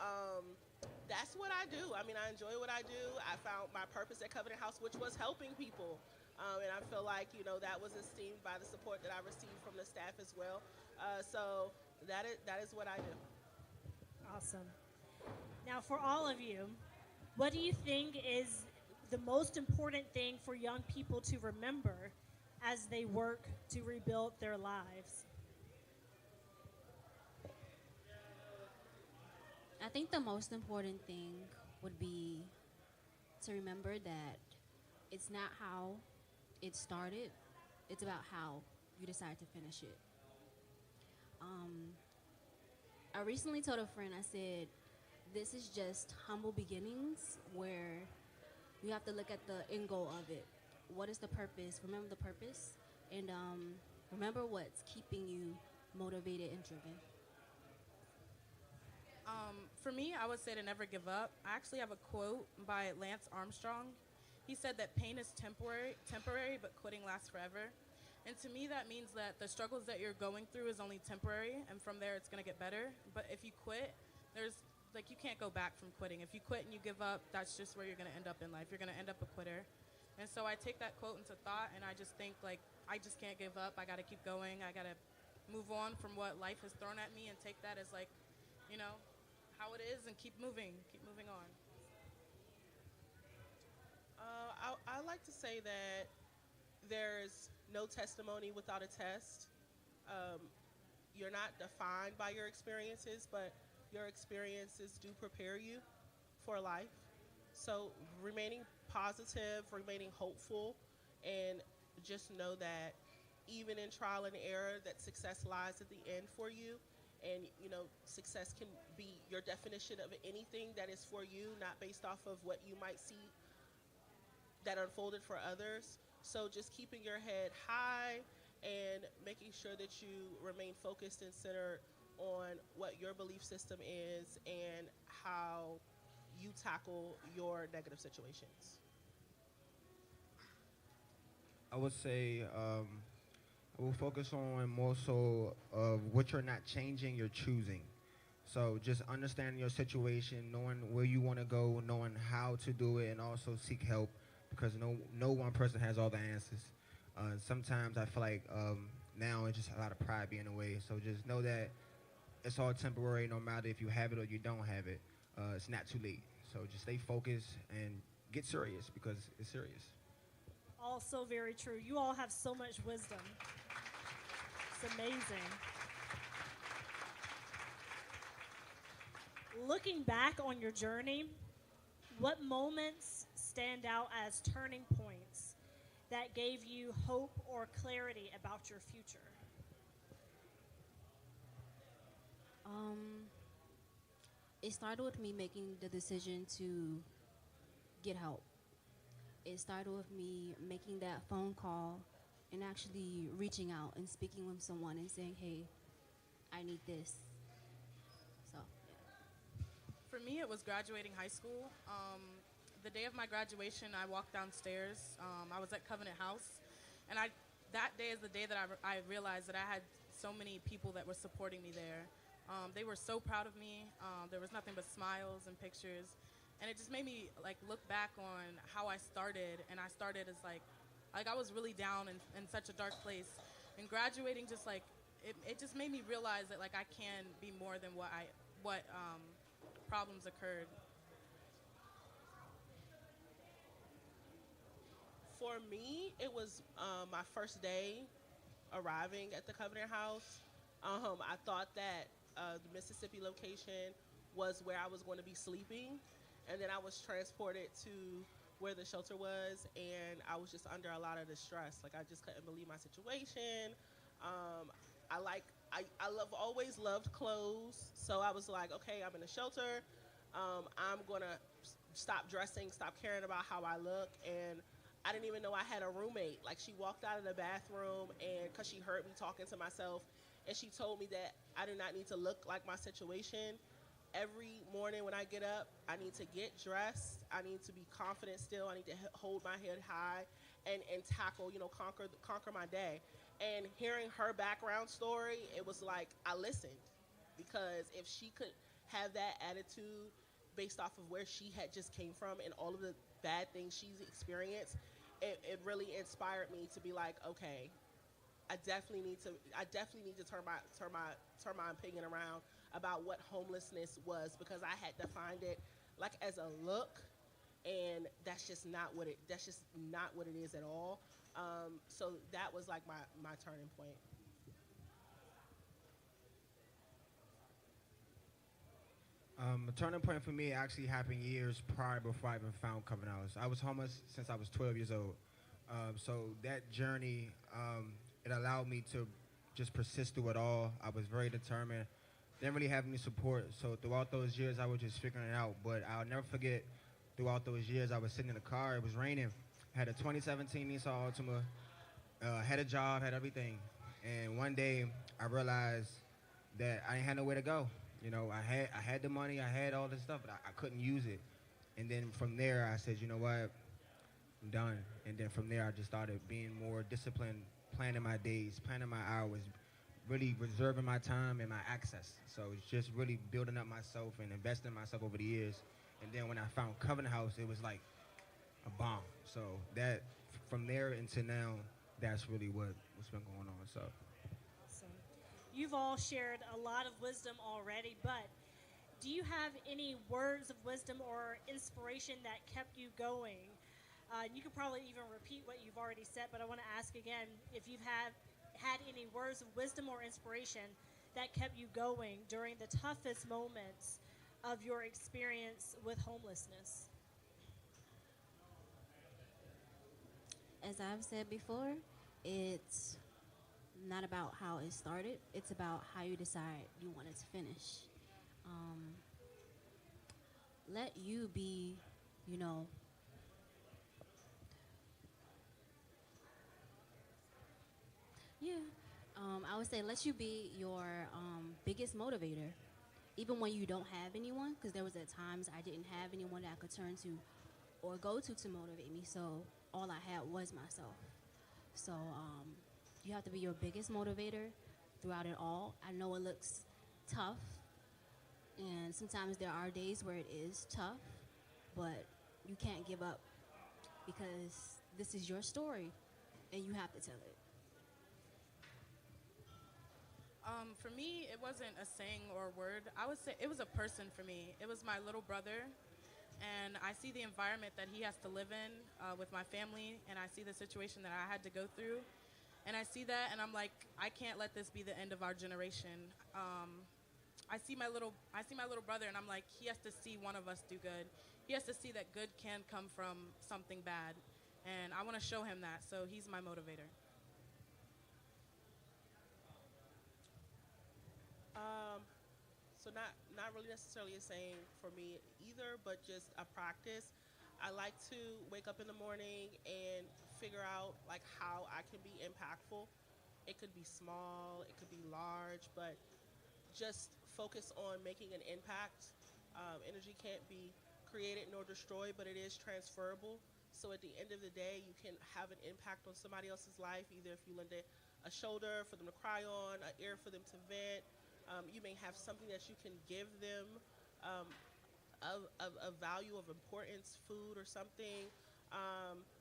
that's what I do. I mean, I enjoy what I do. I found my purpose at Covenant House, which was helping people. And I feel like, that was esteemed by the support that I received from the staff as well. So that is what I do. Awesome. Now, for all of you, what do you think is the most important thing for young people to remember as they work to rebuild their lives? I think the most important thing would be to remember that it's not how it started, it's about how you decide to finish it. I recently told a friend, I said, this is just humble beginnings where you have to look at the end goal of it. What is the purpose? Remember the purpose, and remember what's keeping you motivated and driven. For me, I would say to never give up. I actually have a quote by Lance Armstrong. He said that pain is temporary, but quitting lasts forever. And to me, that means that the struggles that you're going through is only temporary, and from there, it's going to get better. But if you quit, you can't go back from quitting. If you quit and you give up, that's just where you're going to end up in life. You're going to end up a quitter. And so I take that quote into thought, and I just think, I just can't give up. I got to keep going. I got to move on from what life has thrown at me and take that as, how it is and keep moving on. I like to say that there's no testimony without a test. You're not defined by your experiences, but your experiences do prepare you for life. So remaining positive, remaining hopeful, and just know that even in trial and error, that success lies at the end for you. And success can be your definition of anything that is for you, not based off of what you might see that unfolded for others. So just keeping your head high and making sure that you remain focused and centered on what your belief system is and how you tackle your negative situations. I would say I will focus on more so of what you're not changing, you're choosing. So just understanding your situation, knowing where you want to go, knowing how to do it, and also seek help because no one person has all the answers. Sometimes I feel like now it's just a lot of pride being away. So just know that it's all temporary, no matter if you have it or you don't have it. It's not too late. So just stay focused and get serious because it's serious. Also very true. You all have so much wisdom. It's amazing. Looking back on your journey, what moments stand out as turning points that gave you hope or clarity about your future? It started with me making the decision to get help. It started with me making that phone call and actually reaching out and speaking with someone and saying, hey, I need this. So, yeah. For me, it was graduating high school. The day of my graduation, I walked downstairs. I was at Covenant House, and that day is the day that I realized that I had so many people that were supporting me there. They were so proud of me. There was nothing but smiles and pictures. And it just made me look back on how I started. And I started as like I was really down in such a dark place. And graduating just it just made me realize that I can be more than what problems occurred. For me, it was my first day arriving at the Covenant House. I thought that the Mississippi location was where I was going to be sleeping, and then I was transported to where the shelter was, and I was just under a lot of distress. I just couldn't believe my situation. Always loved clothes, so I was like, okay, I'm in a shelter. I'm gonna stop dressing, stop caring about how I look, and I didn't even know I had a roommate. She walked out of the bathroom, and because she heard me talking to myself, and she told me that I do not need to look like my situation. Every morning when I get up, I need to get dressed. I need to be confident still. I need to hold my head high and tackle, conquer my day. And hearing her background story, it was like I listened, because if she could have that attitude based off of where she had just came from and all of the bad things she's experienced, it really inspired me to be like, okay, I definitely need to turn my opinion around about what homelessness was, because I had defined it as a look, and that's just not what it is at all. So that was my turning point. A turning point for me actually happened years prior before I even found Covenant House. I was homeless since I was 12 years old. So that journey, it allowed me to just persist through it all. I was very determined. Didn't really have any support. So throughout those years, I was just figuring it out. But I'll never forget, throughout those years, I was sitting in the car. It was raining. I had a 2017 Nissan Altima. Had a job, had everything. And one day, I realized that I didn't have nowhere to go. I had the money, I had all this stuff, but I couldn't use it. And then from there, I said, you know what, I'm done. And then from there, I just started being more disciplined, planning my days, planning my hours, really reserving my time and my access. So it's just really building up myself and investing in myself over the years. And then when I found Covenant House, it was like a bomb. So that, from there until now, that's really what's been going on. So. You've all shared a lot of wisdom already, but do you have any words of wisdom or inspiration that kept you going? You could probably even repeat what you've already said, but I want to ask again if you've had any words of wisdom or inspiration that kept you going during the toughest moments of your experience with homelessness. as I've said before, it's not about how it started. It's about how you decide you want it to finish. Um, let you be, you know, yeah. I would say let you be your biggest motivator, even when you don't have anyone. Because there was at times I didn't have anyone that I could turn to or go to motivate me. So all I had was myself. So you have to be your biggest motivator throughout it all. I know it looks tough, and sometimes there are days where it is tough, but you can't give up because this is your story, and you have to tell it. For me, it wasn't a saying or a word. I would say it was a person for me. It was my little brother, and I see the environment that he has to live in with my family, and I see the situation that I had to go through, and I see that, and I'm like, I can't let this be the end of our generation. I see my little brother, and I'm like, he has to see one of us do good. He has to see that good can come from something bad, and I want to show him that. So he's my motivator. So not really necessarily a saying for me either, but just a practice. I like to wake up in the morning and figure out like how I can be impactful. It could be small, it could be large, but just focus on making an impact. Energy can't be created nor destroyed, but it is transferable. So at the end of the day, you can have an impact on somebody else's life, either if you lend a shoulder for them to cry on, an ear for them to vent. You may have something that you can give them of value, of importance, food or something.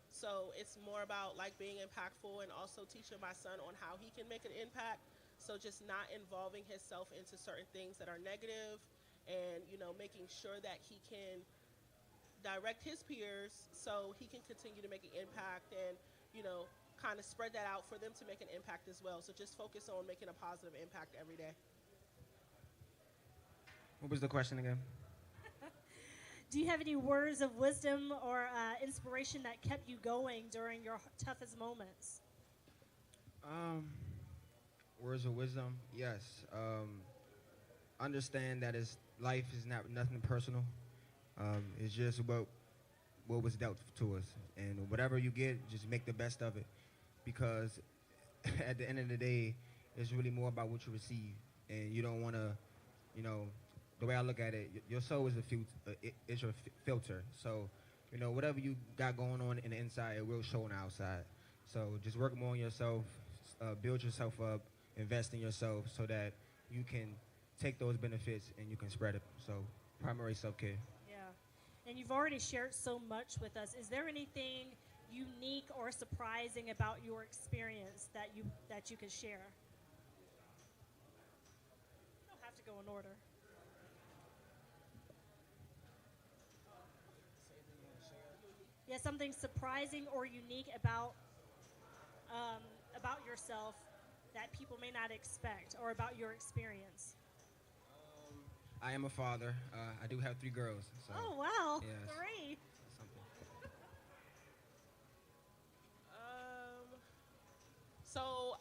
So it's more about like being impactful and also teaching my son on how he can make an impact. So just not involving himself into certain things that are negative, and making sure that he can direct his peers so he can continue to make an impact, and kind of spread that out for them to make an impact as well. So just focus on making a positive impact every day. What was the question again? Do you have any words of wisdom or inspiration that kept you going during your toughest moments? Words of wisdom, yes. Understand that life is not nothing personal. It's just what was dealt to us, and whatever you get, just make the best of it, because at the end of the day, it's really more about what you receive, and you don't want to, the way I look at it, your soul is is your filter. So, whatever you got going on in the inside, it will show on the outside. So just work more on yourself, build yourself up, invest in yourself, so that you can take those benefits and you can spread it. So primary self-care. Yeah. And you've already shared so much with us. Is there anything unique or surprising about your experience that you could share? You don't have to go in order. Yeah, something surprising or unique about yourself that people may not expect, or about your experience. I am a father. I do have 3 girls. So, oh wow, yes, 3. Something. So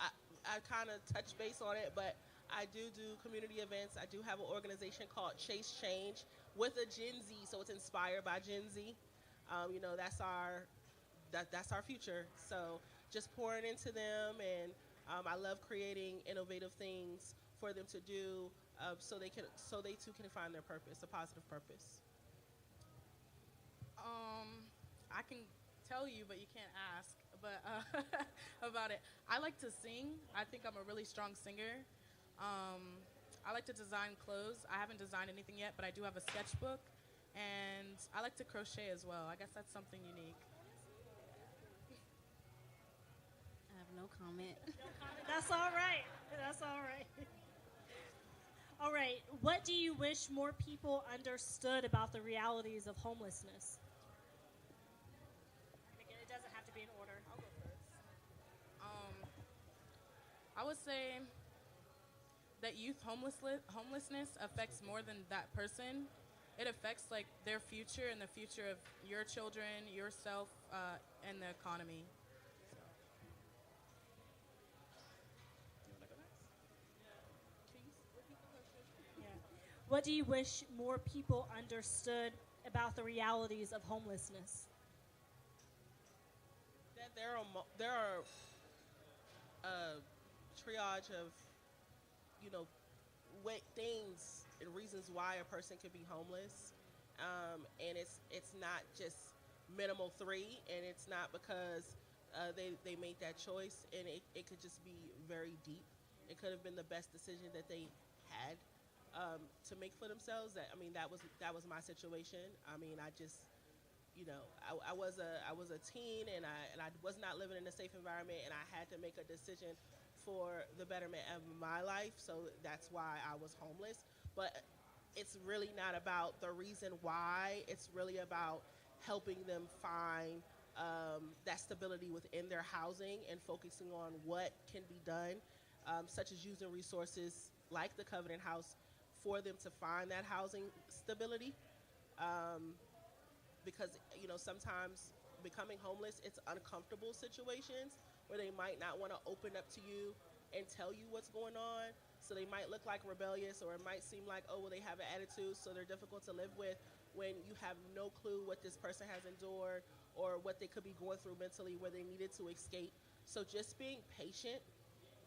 I kind of touch base on it, but I do community events. I do have an organization called Chase Change with a Gen Z, so it's inspired by Gen Z. That's our future. So just pouring into them, and I love creating innovative things for them to do, so they too can find their purpose, a positive purpose. I can tell you, but you can't ask. But about it, I like to sing. I think I'm a really strong singer. I like to design clothes. I haven't designed anything yet, but I do have a sketchbook. And I like to crochet as well. I guess that's something unique. I have no comment. That's all right. That's all right. All right. What do you wish more people understood about the realities of homelessness? And again, it doesn't have to be in order. I'll go first. I would say that youth homelessness affects more than that person. It affects like their future and the future of your children, yourself, and the economy. What do you wish more people understood about the realities of homelessness? That there are a triage of, you know, things and reasons why a person could be homeless, and it's not just minimal three, and it's not because they made that choice, and it could just be very deep. It could have been the best decision that they had to make for themselves. That was my situation. I mean, I just, I was a teen, and I was not living in a safe environment, and I had to make a decision for the betterment of my life. So that's why I was homeless. But it's really not about the reason why. It's really about helping them find that stability within their housing and focusing on what can be done, such as using resources like the Covenant House for them to find that housing stability. Because sometimes becoming homeless, it's uncomfortable situations where they might not want to open up to you and tell you what's going on. So they might look like rebellious, or it might seem like, oh, well, they have an attitude, so they're difficult to live with, when you have no clue what this person has endured or what they could be going through mentally where they needed to escape. So just being patient,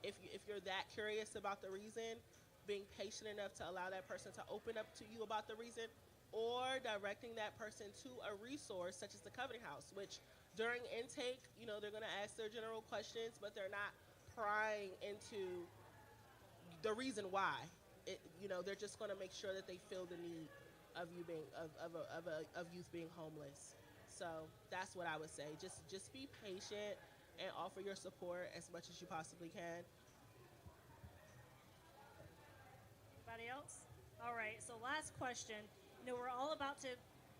if you're that curious about the reason, being patient enough to allow that person to open up to you about the reason, or directing that person to a resource such as the Covenant House, which during intake, they're going to ask their general questions, but they're not prying into the reason why. They're just going to make sure that they feel the need of you being of youth being homeless. So that's what I would say. Just be patient and offer your support as much as you possibly can. Anybody else? All right, so last question. We're all about to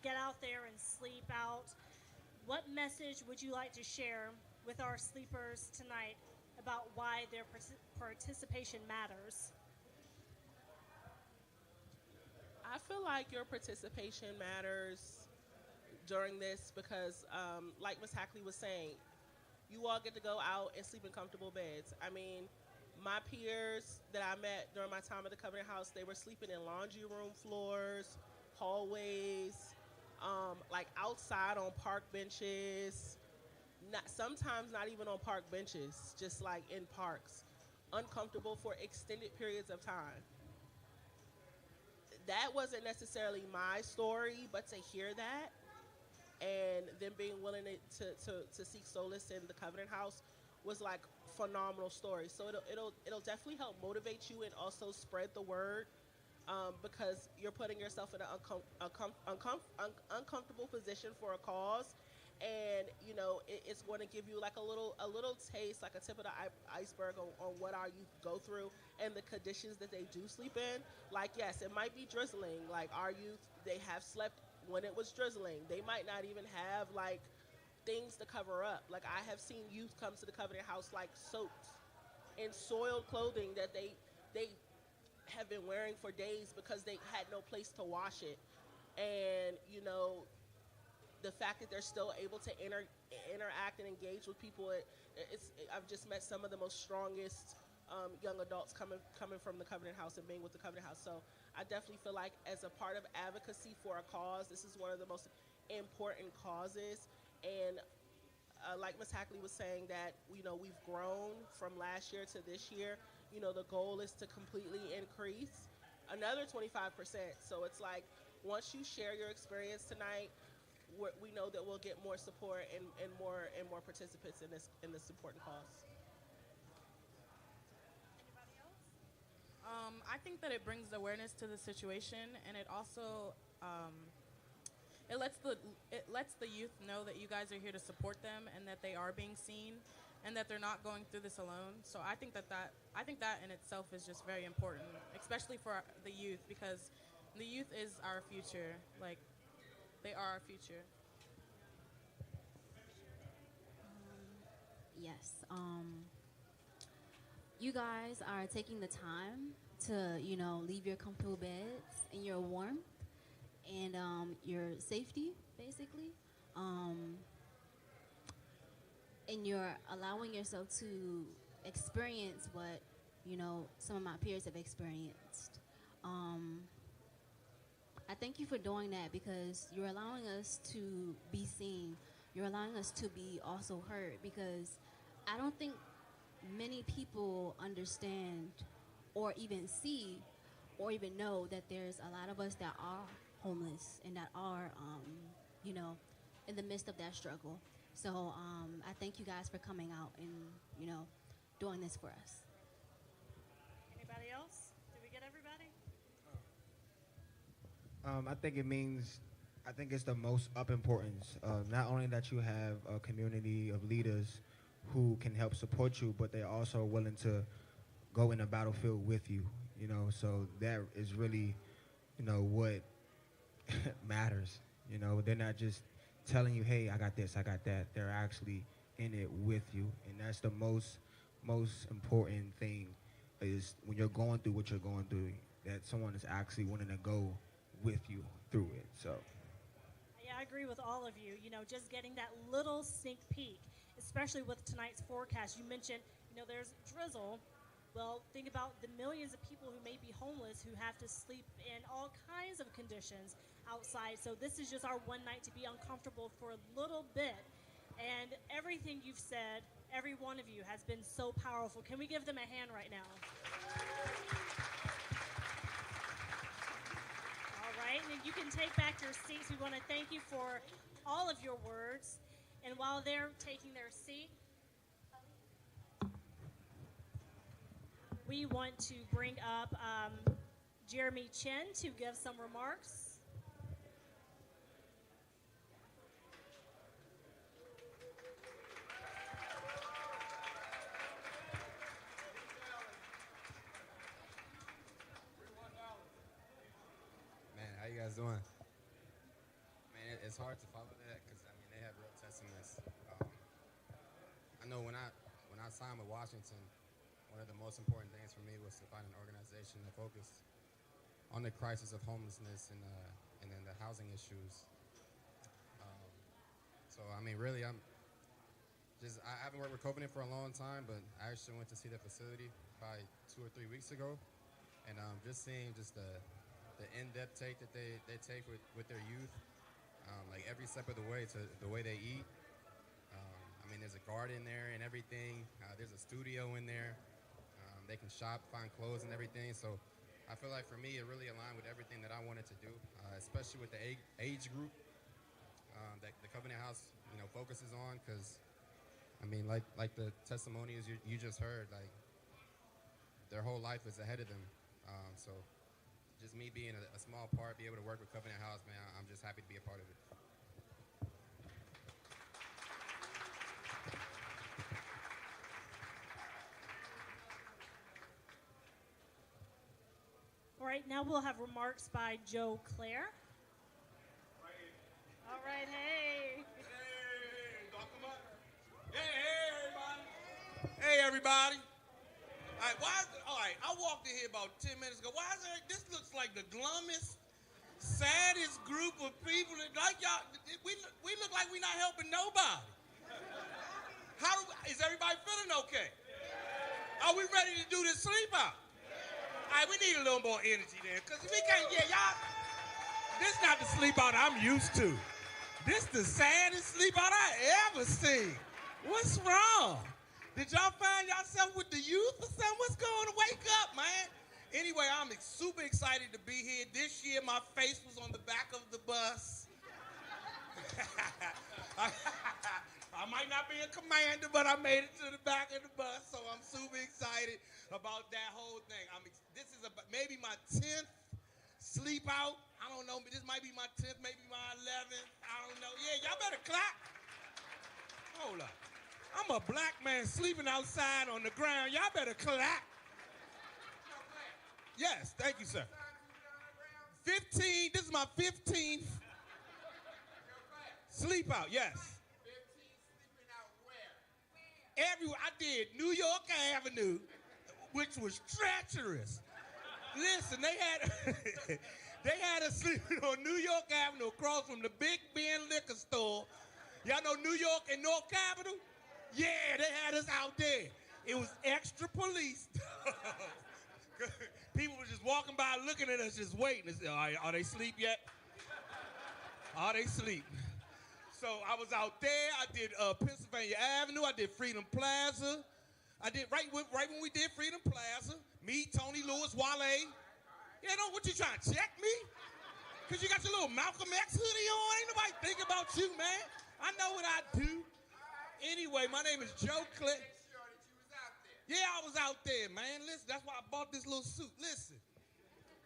get out there and sleep out. What message would you like to share with our sleepers tonight about why their participation matters? I feel like your participation matters during this because, like Ms. Hackley was saying, you all get to go out and sleep in comfortable beds. I mean, my peers that I met during my time at the Covenant House, they were sleeping in laundry room floors, hallways, like outside on park benches, sometimes not even on park benches, just like in parks, uncomfortable for extended periods of time. That wasn't necessarily my story, but to hear that and them being willing to seek solace in the Covenant House was like phenomenal story. So it'll definitely help motivate you and also spread the word, because you're putting yourself in an uncomfortable position for a cause, and it's going to give you like a little taste, like a tip of the iceberg on what our youth go through and the conditions that they do sleep in. Like, yes, it might be drizzling. Like, our youth, they have slept when it was drizzling. They might not even have like things to cover up. Like, I have seen youth come to the Covenant House like soaked in soiled clothing that they have been wearing for days because they had no place to wash it. And the fact that they're still able to interact and engage with people, I've just met some of the most strongest young adults coming from the Covenant House and being with the Covenant House. So I definitely feel like as a part of advocacy for a cause, this is one of the most important causes. And like Ms. Hackley was saying, that we've grown from last year to this year. The goal is to completely increase another 25%. So it's like, once you share your experience tonight, we know that we'll get more support and more participants in this important cause. Anybody else? I think that it brings awareness to the situation, and it also it lets the youth know that you guys are here to support them and that they are being seen and that they're not going through this alone. So I think that in itself is just very important, especially for the youth, because the youth is our future. Like, they are our future. Yes. You guys are taking the time to, leave your comfortable beds and your warmth and your safety, basically. And you're allowing yourself to experience what, some of my peers have experienced. thank you for doing that because you're allowing us to be seen. You're allowing us to be also heard because I don't think many people understand or even see or even know that there's a lot of us that are homeless and that are, you know, in the midst of that struggle. So I thank you guys for coming out and, you know, doing this for us. Anybody else? Did we get everybody? I think it's the most up importance. Not only that you have a community of leaders who can help support you, but they're also willing to go in a battlefield with you, you know, so that is really, you know, what matters. You know, they're not just telling you, hey, I got this, I got that. They're actually in it with you, and that's the most important thing is when you're going through what you're going through, that someone is actually wanting to go with you through it. So Yeah, I agree with all of you. You know, just getting that little sneak peek, especially with tonight's forecast. You mentioned, you know, there's drizzle. Well, think about the millions of people who may be homeless who have to sleep in all kinds of conditions outside. So this is just our one night to be uncomfortable for a little bit. And everything you've said, every one of you has been so powerful. Can we give them a hand right now? All right, and you can take back your seats. We want to thank you for all of your words. And while they're taking their seat, we want to bring up Jeremy Chin to give some remarks. How you guys doing? Man, it's hard to follow that because I mean they have real testaments. I know when I signed with Washington, one of the most important things for me was to find an organization that focused on the crisis of homelessness and then the housing issues. So I mean, really, I haven't worked with Covenant for a long time, but I actually went to see the facility probably 2 or 3 weeks ago, and just seeing just the in-depth take that they take with their youth, like every step of the way to the way they eat. I mean, there's a garden there and everything. There's a studio in there. They can shop, find clothes and everything. So I feel like for me, it really aligned with everything that I wanted to do, especially with the age group that the Covenant House, you know, focuses on. Because I mean, like the testimonials you just heard, like their whole life is ahead of them. So just me being a small part, be able to work with Covenant House, man, I'm just happy to be a part of it. All right, now we'll have remarks by Joe Claire. All right, hey. Hey, everybody. All right, I walked in here about 10 minutes ago. Why is there, this looks like the glummest, saddest group of people. Like y'all, we look like we're not helping nobody. Is everybody feeling okay? Are we ready to do this sleep out? All right, we need a little more energy then, because we can't, y'all, this not the sleep out I'm used to. This the saddest sleep out I ever seen. What's wrong? Did y'all find yourself with the youth or something? What's going on? Wake up, man. Anyway, I'm super excited to be here. This year, my face was on the back of the bus. I might not be a commander, but I made it to the back of the bus, so I'm super excited about that whole thing. This is maybe my 10th sleep out. I don't know, but this might be my 10th, maybe my 11th. I don't know. Yeah, y'all better clap. Hold up. I'm a black man sleeping outside on the ground. Y'all better clap. Yes, thank you, sir. 15, this is my 15th sleep out, yes. 15 sleeping out where? Everywhere. I did New York Avenue, which was treacherous. Listen, they had us sleeping on New York Avenue across from the Big Ben liquor store. Y'all know New York and North Capitol? Yeah, they had us out there. It was extra police. People were just walking by looking at us, just waiting. They said, are they asleep yet? Are they asleep? So I was out there. I did Pennsylvania Avenue. I did Freedom Plaza. I did right when we did Freedom Plaza. Me, Tony Lewis, Wale. You know what, you trying to check me? Because you got your little Malcolm X hoodie on. Ain't nobody thinking about you, man. I know what I do. Anyway, my name is Joe Clay. Yeah, I was out there, man. Listen, that's why I bought this little suit. Listen.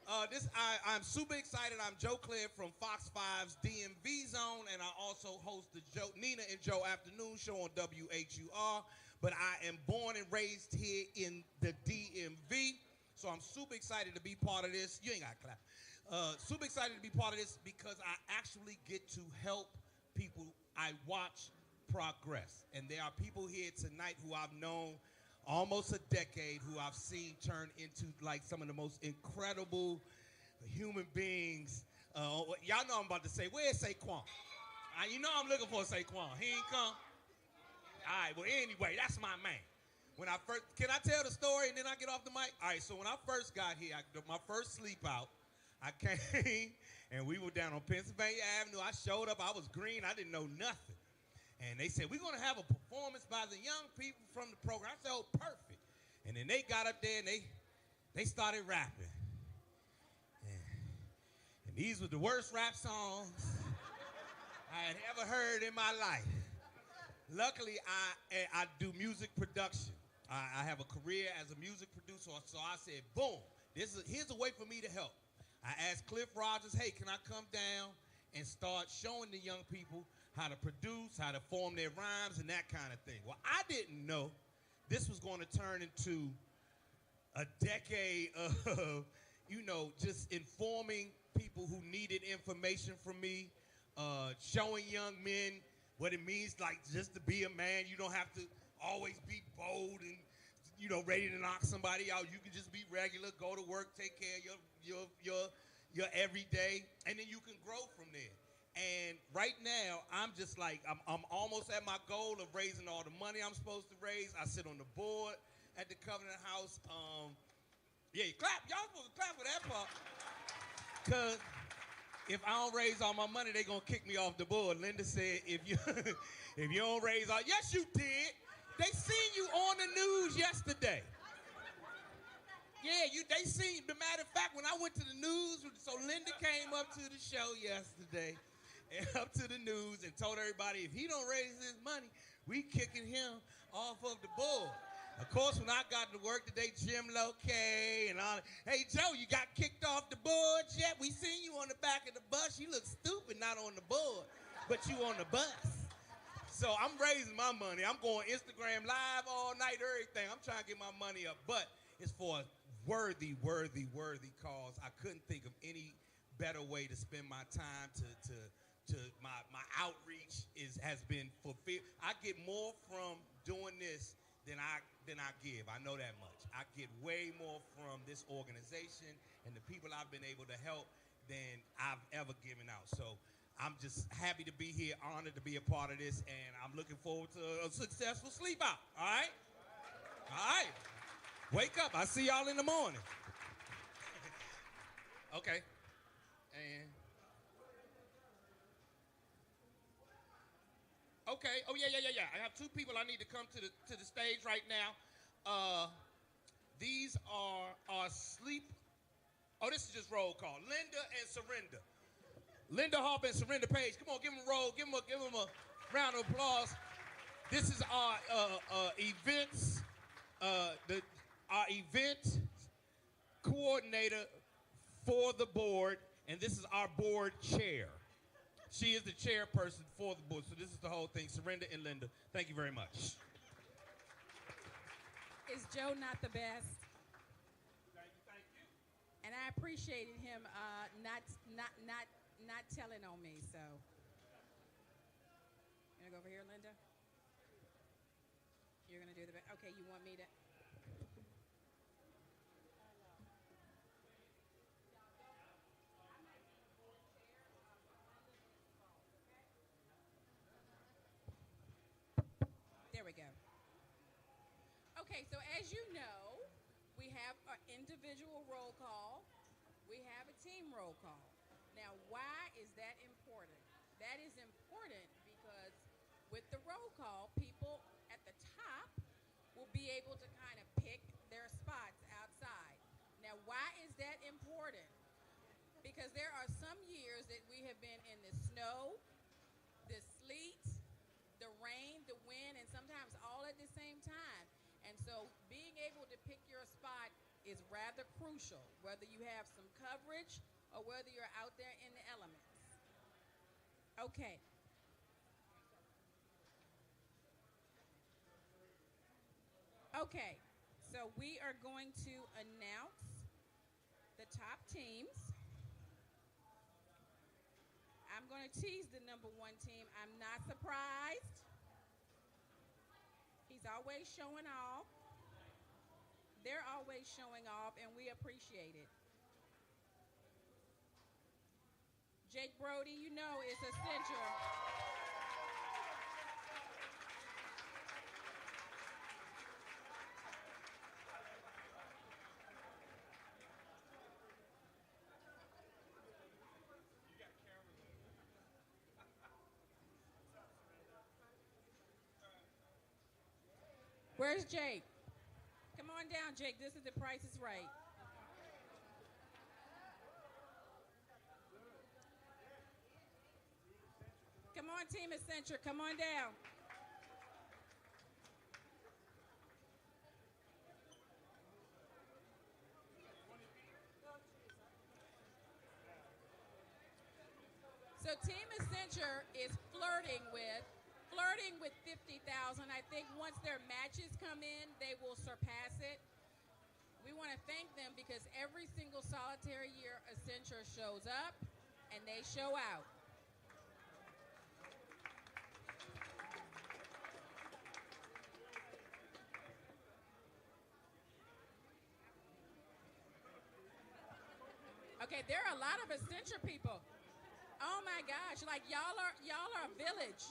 I'm super excited. I'm Joe Clare from Fox 5's DMV Zone, and I also host the Nina and Joe Afternoon Show on WHUR. But I am born and raised here in the DMV, so I'm super excited to be part of this. You ain't got to clap. Super excited to be part of this because I actually get to help people I watch progress. And there are people here tonight who I've known almost a decade, who I've seen turn into like some of the most incredible human beings. Y'all know I'm about to say, where's Saquon? You know I'm looking for Saquon. He ain't come. All right, well, anyway, that's my man. When I first, can I tell the story and then I get off the mic? All right, so when I first got here, my first sleep out, I came and we were down on Pennsylvania Avenue. I showed up, I was green, I didn't know nothing. And they said, we're going to have a performance by the young people from the program. I said, oh, perfect. And then they got up there and they started rapping. And these were the worst rap songs I had ever heard in my life. Luckily, I do music production. I have a career as a music producer, so I said, boom, here's a way for me to help. I asked Cliff Rogers, hey, can I come down and start showing the young people how to produce, how to form their rhymes, and that kind of thing. Well, I didn't know this was going to turn into a decade of, just informing people who needed information from me, showing young men what it means, like, just to be a man. You don't have to always be bold and, ready to knock somebody out. You can just be regular, go to work, take care of your everyday, and then you can grow from there. And right now, I'm just like, I'm almost at my goal of raising all the money I'm supposed to raise. I sit on the board at the Covenant House. Yeah, you clap. Y'all supposed to clap for that part. Because if I don't raise all my money, they're going to kick me off the board. Linda said, if you don't raise all, yes, you did. They seen you on the news yesterday. Yeah, they seen, the matter of fact, when I went to the news, so Linda came up to the show yesterday, and up to the news and told everybody, if he don't raise his money, we kicking him off of the board. Of course, when I got to work today, Jim Lokay and all, hey, Joe, you got kicked off the board yet? We seen you on the back of the bus. You look stupid not on the board, but you on the bus. So I'm raising my money. I'm going Instagram live all night, everything. I'm trying to get my money up, but it's for a worthy cause. I couldn't think of any better way to spend my time to my outreach has been fulfilled. I get more from doing this than I give. I know that much. I get way more from this organization and the people I've been able to help than I've ever given out. So I'm just happy to be here, honored to be a part of this, and I'm looking forward to a successful sleep out. All right? All right. Wake up. I'll see y'all in the morning. Okay. And okay. Oh, yeah. I have two people I need to come to the stage right now. These are our sleep. Oh, this is just roll call. Linda and Surrender. Linda Harper and Surrender Page. Come on, give them a roll. Give them a round of applause. This is our events. Our event coordinator for the board, and this is our board chair. She is the chairperson for the board, so this is the whole thing. Surrender and Linda, thank you very much. Is Joe not the best? Thank you. And I appreciated him not telling on me, so. You gonna go over here, Linda? You're gonna do the best. Okay, you want me to? There we go. Okay, so as you know, we have individual roll call. We have a team roll call. Now, why is that important? That is important because with the roll call, people at the top will be able to kind of pick their spots outside. Now, why is that important? Because there are some years that we have been in the snow, the sleet, the rain, the wind, and sometimes all at the same time. And so being able to pick your spot is rather crucial, whether you have some coverage or whether you're out there in the elements. Okay. Okay, so we are going to announce the top teams. I'm going to tease the number 1 team. I'm not surprised. He's always showing off. They're always showing off, and we appreciate it. Jake Brody, you know, is a cincher. Where's Jake? Come on down, Jake. This is the Price is Right. Come on, Team Accenture. Come on down. So Team Accenture is flirting with 50,000. I think once their matches come in, they will surpass it. We want to thank them because every single solitary year Accenture shows up and they show out. Okay, there are a lot of Accenture people. Oh my gosh, like y'all are a village.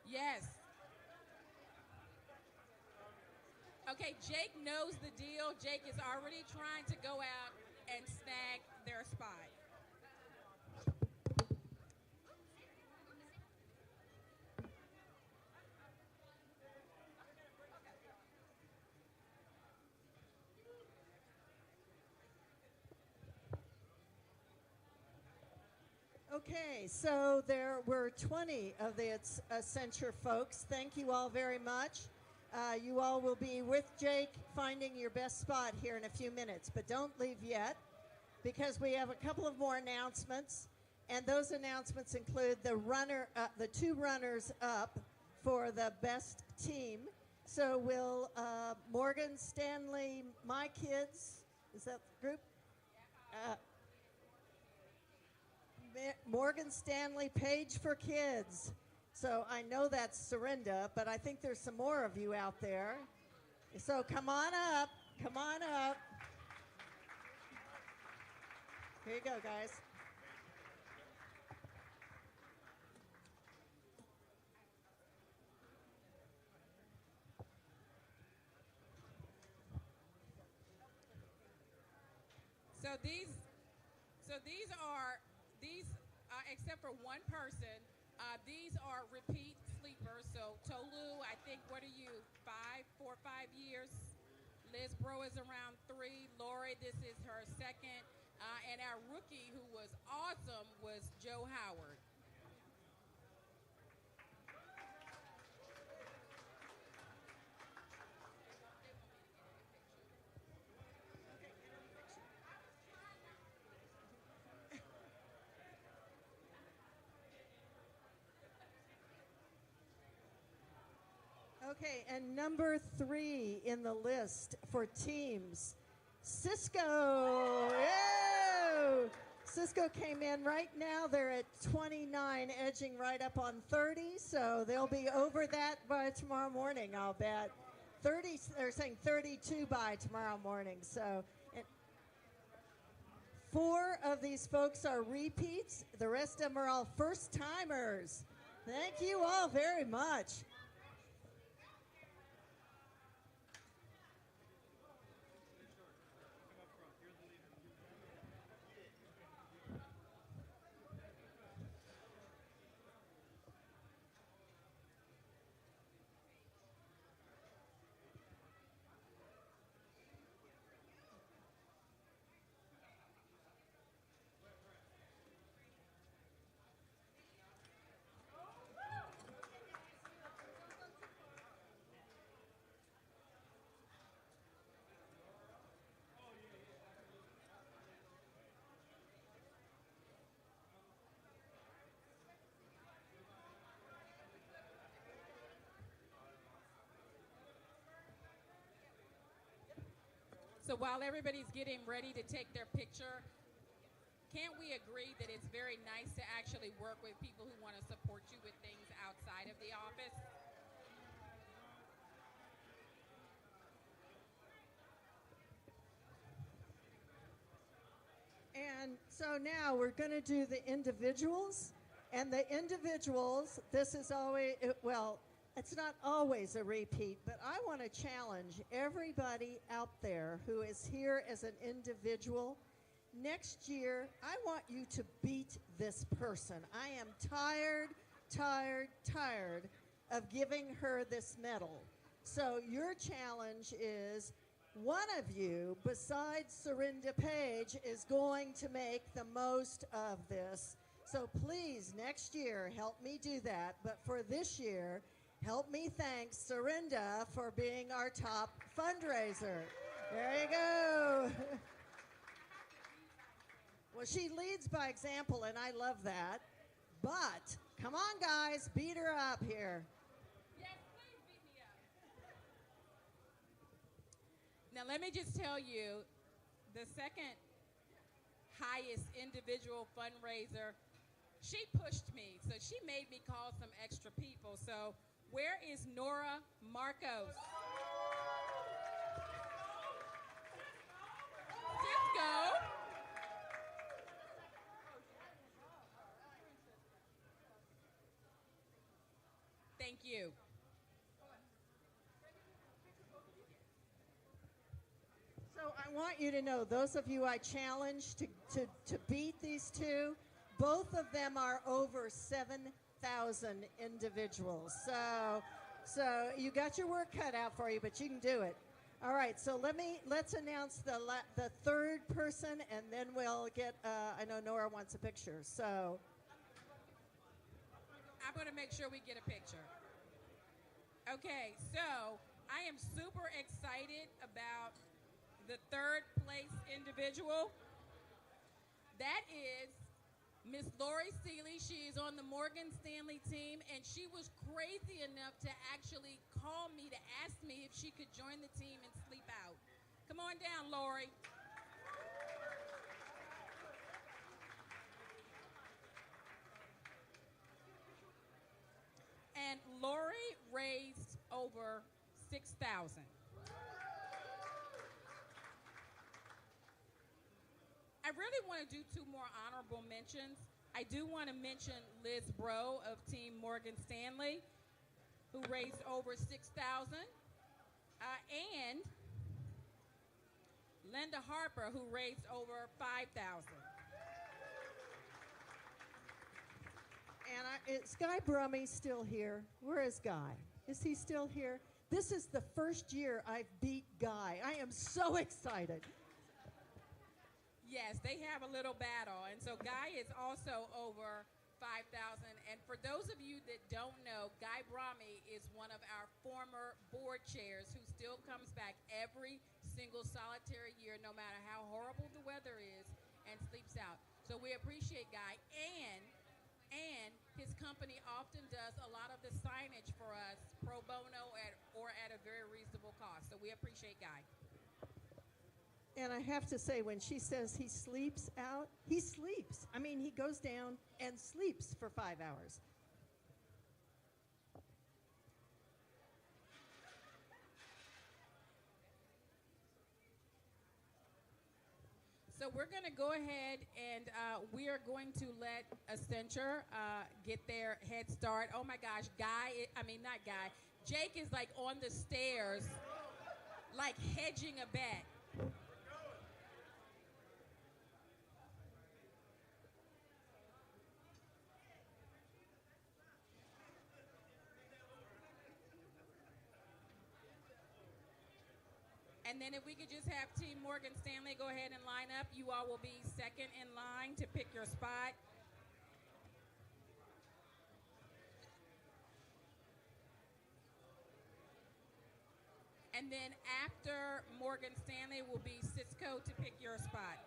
Yes. Okay, Jake knows the deal. Jake is already trying to go out and snag their spot. Okay, so there were 20 of the Accenture folks. Thank you all very much. You all will be with Jake finding your best spot here in a few minutes, but don't leave yet because we have a couple of more announcements, and those announcements include the 2 runners up for the best team. So will Morgan Stanley, My Kids, is that the group? Morgan Stanley Page for Kids. So I know that's Serinda, but I think there's some more of you out there. So come on up. Come on up. Here you go, guys. So these are except for one person, these are repeat sleepers. So Tolu, I think, what are you, 4 or 5 years? Liz Bro is around 3. Lori, this is her 2nd. And our rookie, who was awesome, was Joe Howard. Okay, and number 3 in the list for teams, Cisco. Ew! Cisco came in right now. They're at 29, edging right up on 30, so they'll be over that by tomorrow morning, I'll bet. 30, they're saying 32 by tomorrow morning. So 4 of these folks are repeats. The rest of them are all first-timers. Thank you all very much. So while everybody's getting ready to take their picture, can't we agree that it's very nice to actually work with people who want to support you with things outside of the office? And so now we're going to do the individuals. And the individuals, this is always, well, it's not always a repeat, but I want to challenge everybody out there who is here as an individual. Next year, I want you to beat this person. I am tired of giving her this medal. So your challenge is one of you, besides Serinda Page, is going to make the most of this. So please, next year, help me do that. But for this year, help me thank Serinda for being our top fundraiser. There you go. Well, she leads by example, and I love that. But come on, guys, beat her up here. Yes, please beat me up. Now, let me just tell you, the second highest individual fundraiser, she pushed me, so she made me call some extra people. So where is Nora Marcos? Cisco. Thank you. So I want you to know, those of you I challenged to beat these two, both of them are over 7,000 individuals. So you got your work cut out for you, but you can do it. All right, so let's announce the third person, and then we'll get, I know Nora wants a picture, so. I'm going to make sure we get a picture. Okay, so I am super excited about the third place individual. That is Miss Lori Seeley. She is on the Morgan Stanley team, and she was crazy enough to actually call me to ask me if she could join the team and sleep out. Come on down, Lori. And Lori raised over $6,000. I really want to do 2 more honorable mentions. I do want to mention Liz Bro of Team Morgan Stanley, who raised over $6,000, and Linda Harper, who raised over $5,000. And is Guy Brummy still here? Where is Guy? Is he still here? This is the first year I've beat Guy. I am so excited. Yes, they have a little battle. And so Guy is also over 5,000. And for those of you that don't know, Guy Brummy is one of our former board chairs who still comes back every single solitary year, no matter how horrible the weather is, and sleeps out. So we appreciate Guy. And his company often does a lot of the signage for us pro bono or at a very reasonable cost. So we appreciate Guy. And I have to say, when she says he sleeps out, he sleeps. I mean, he goes down and sleeps for 5 hours. So we're going to go ahead and we are going to let Accenture get their head start. Oh my gosh, not Guy. Jake is like on the stairs, like hedging a bet. And then if we could just have Team Morgan Stanley go ahead and line up. You all will be second in line to pick your spot. And then after Morgan Stanley will be Cisco to pick your spot.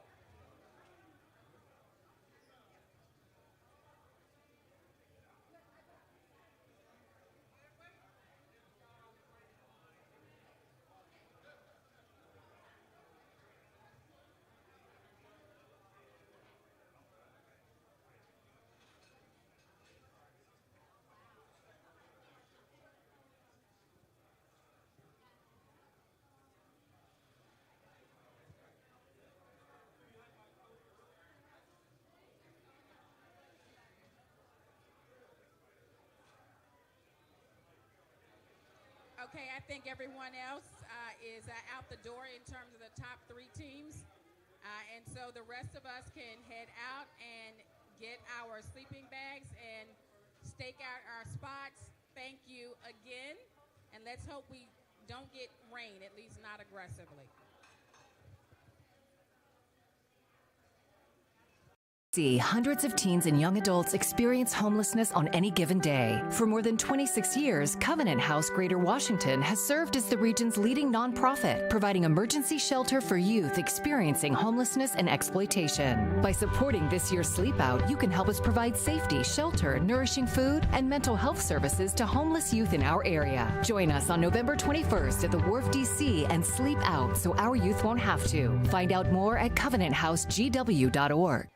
Okay, I think everyone else is out the door in terms of the top 3 teams. And so the rest of us can head out and get our sleeping bags and stake out our spots. Thank you again. And let's hope we don't get rain, at least not aggressively. Hundreds of teens and young adults experience homelessness on any given day. For more than 26 years, Covenant House Greater Washington has served as the region's leading nonprofit, providing emergency shelter for youth experiencing homelessness and exploitation. By supporting this year's Sleep Out, you can help us provide safety, shelter, nourishing food, and mental health services to homeless youth in our area. Join us on November 21st at the Wharf DC and sleep out so our youth won't have to. Find out more at covenanthousegw.org.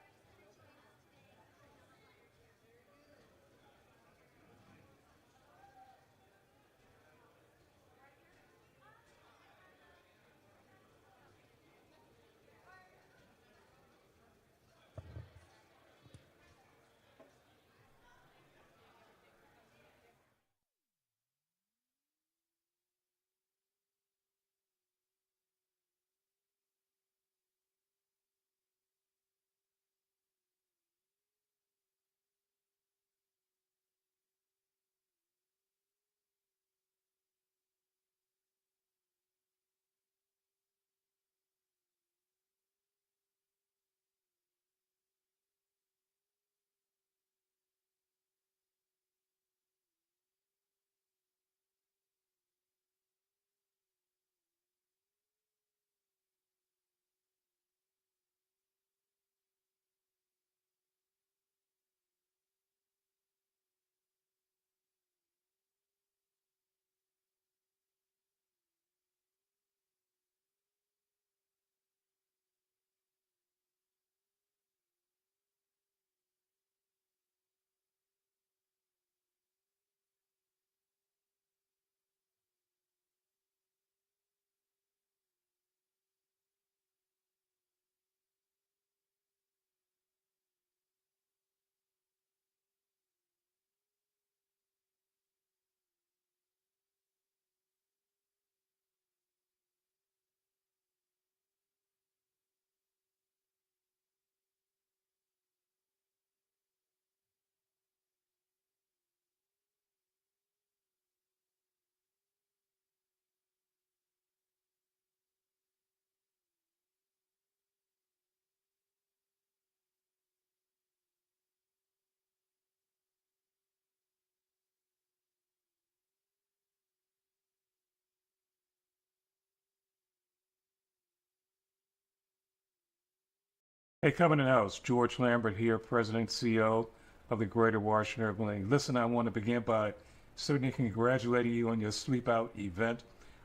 Hey, Covenant House, George Lambert here, President and CEO of the Greater Washington Urban League. Listen, I want to begin by certainly congratulating you on your Sleep Out event.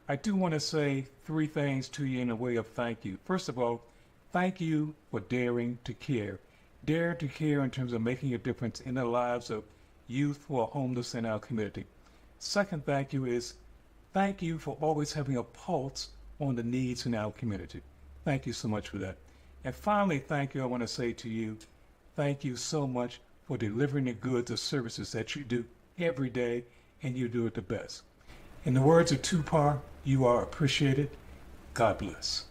I do want to say three things to you in a way of thank you. First of all, thank you for daring to care. Dare to care in terms of making a difference in the lives of youth who are homeless in our community. Second thank you is thank you for always having a pulse on the needs in our community. Thank you so much for that. And finally, thank you, I want to say to you, thank you so much for delivering the goods or services that you do every day, and you do it the best. In the words of Tupac, you are appreciated. God bless.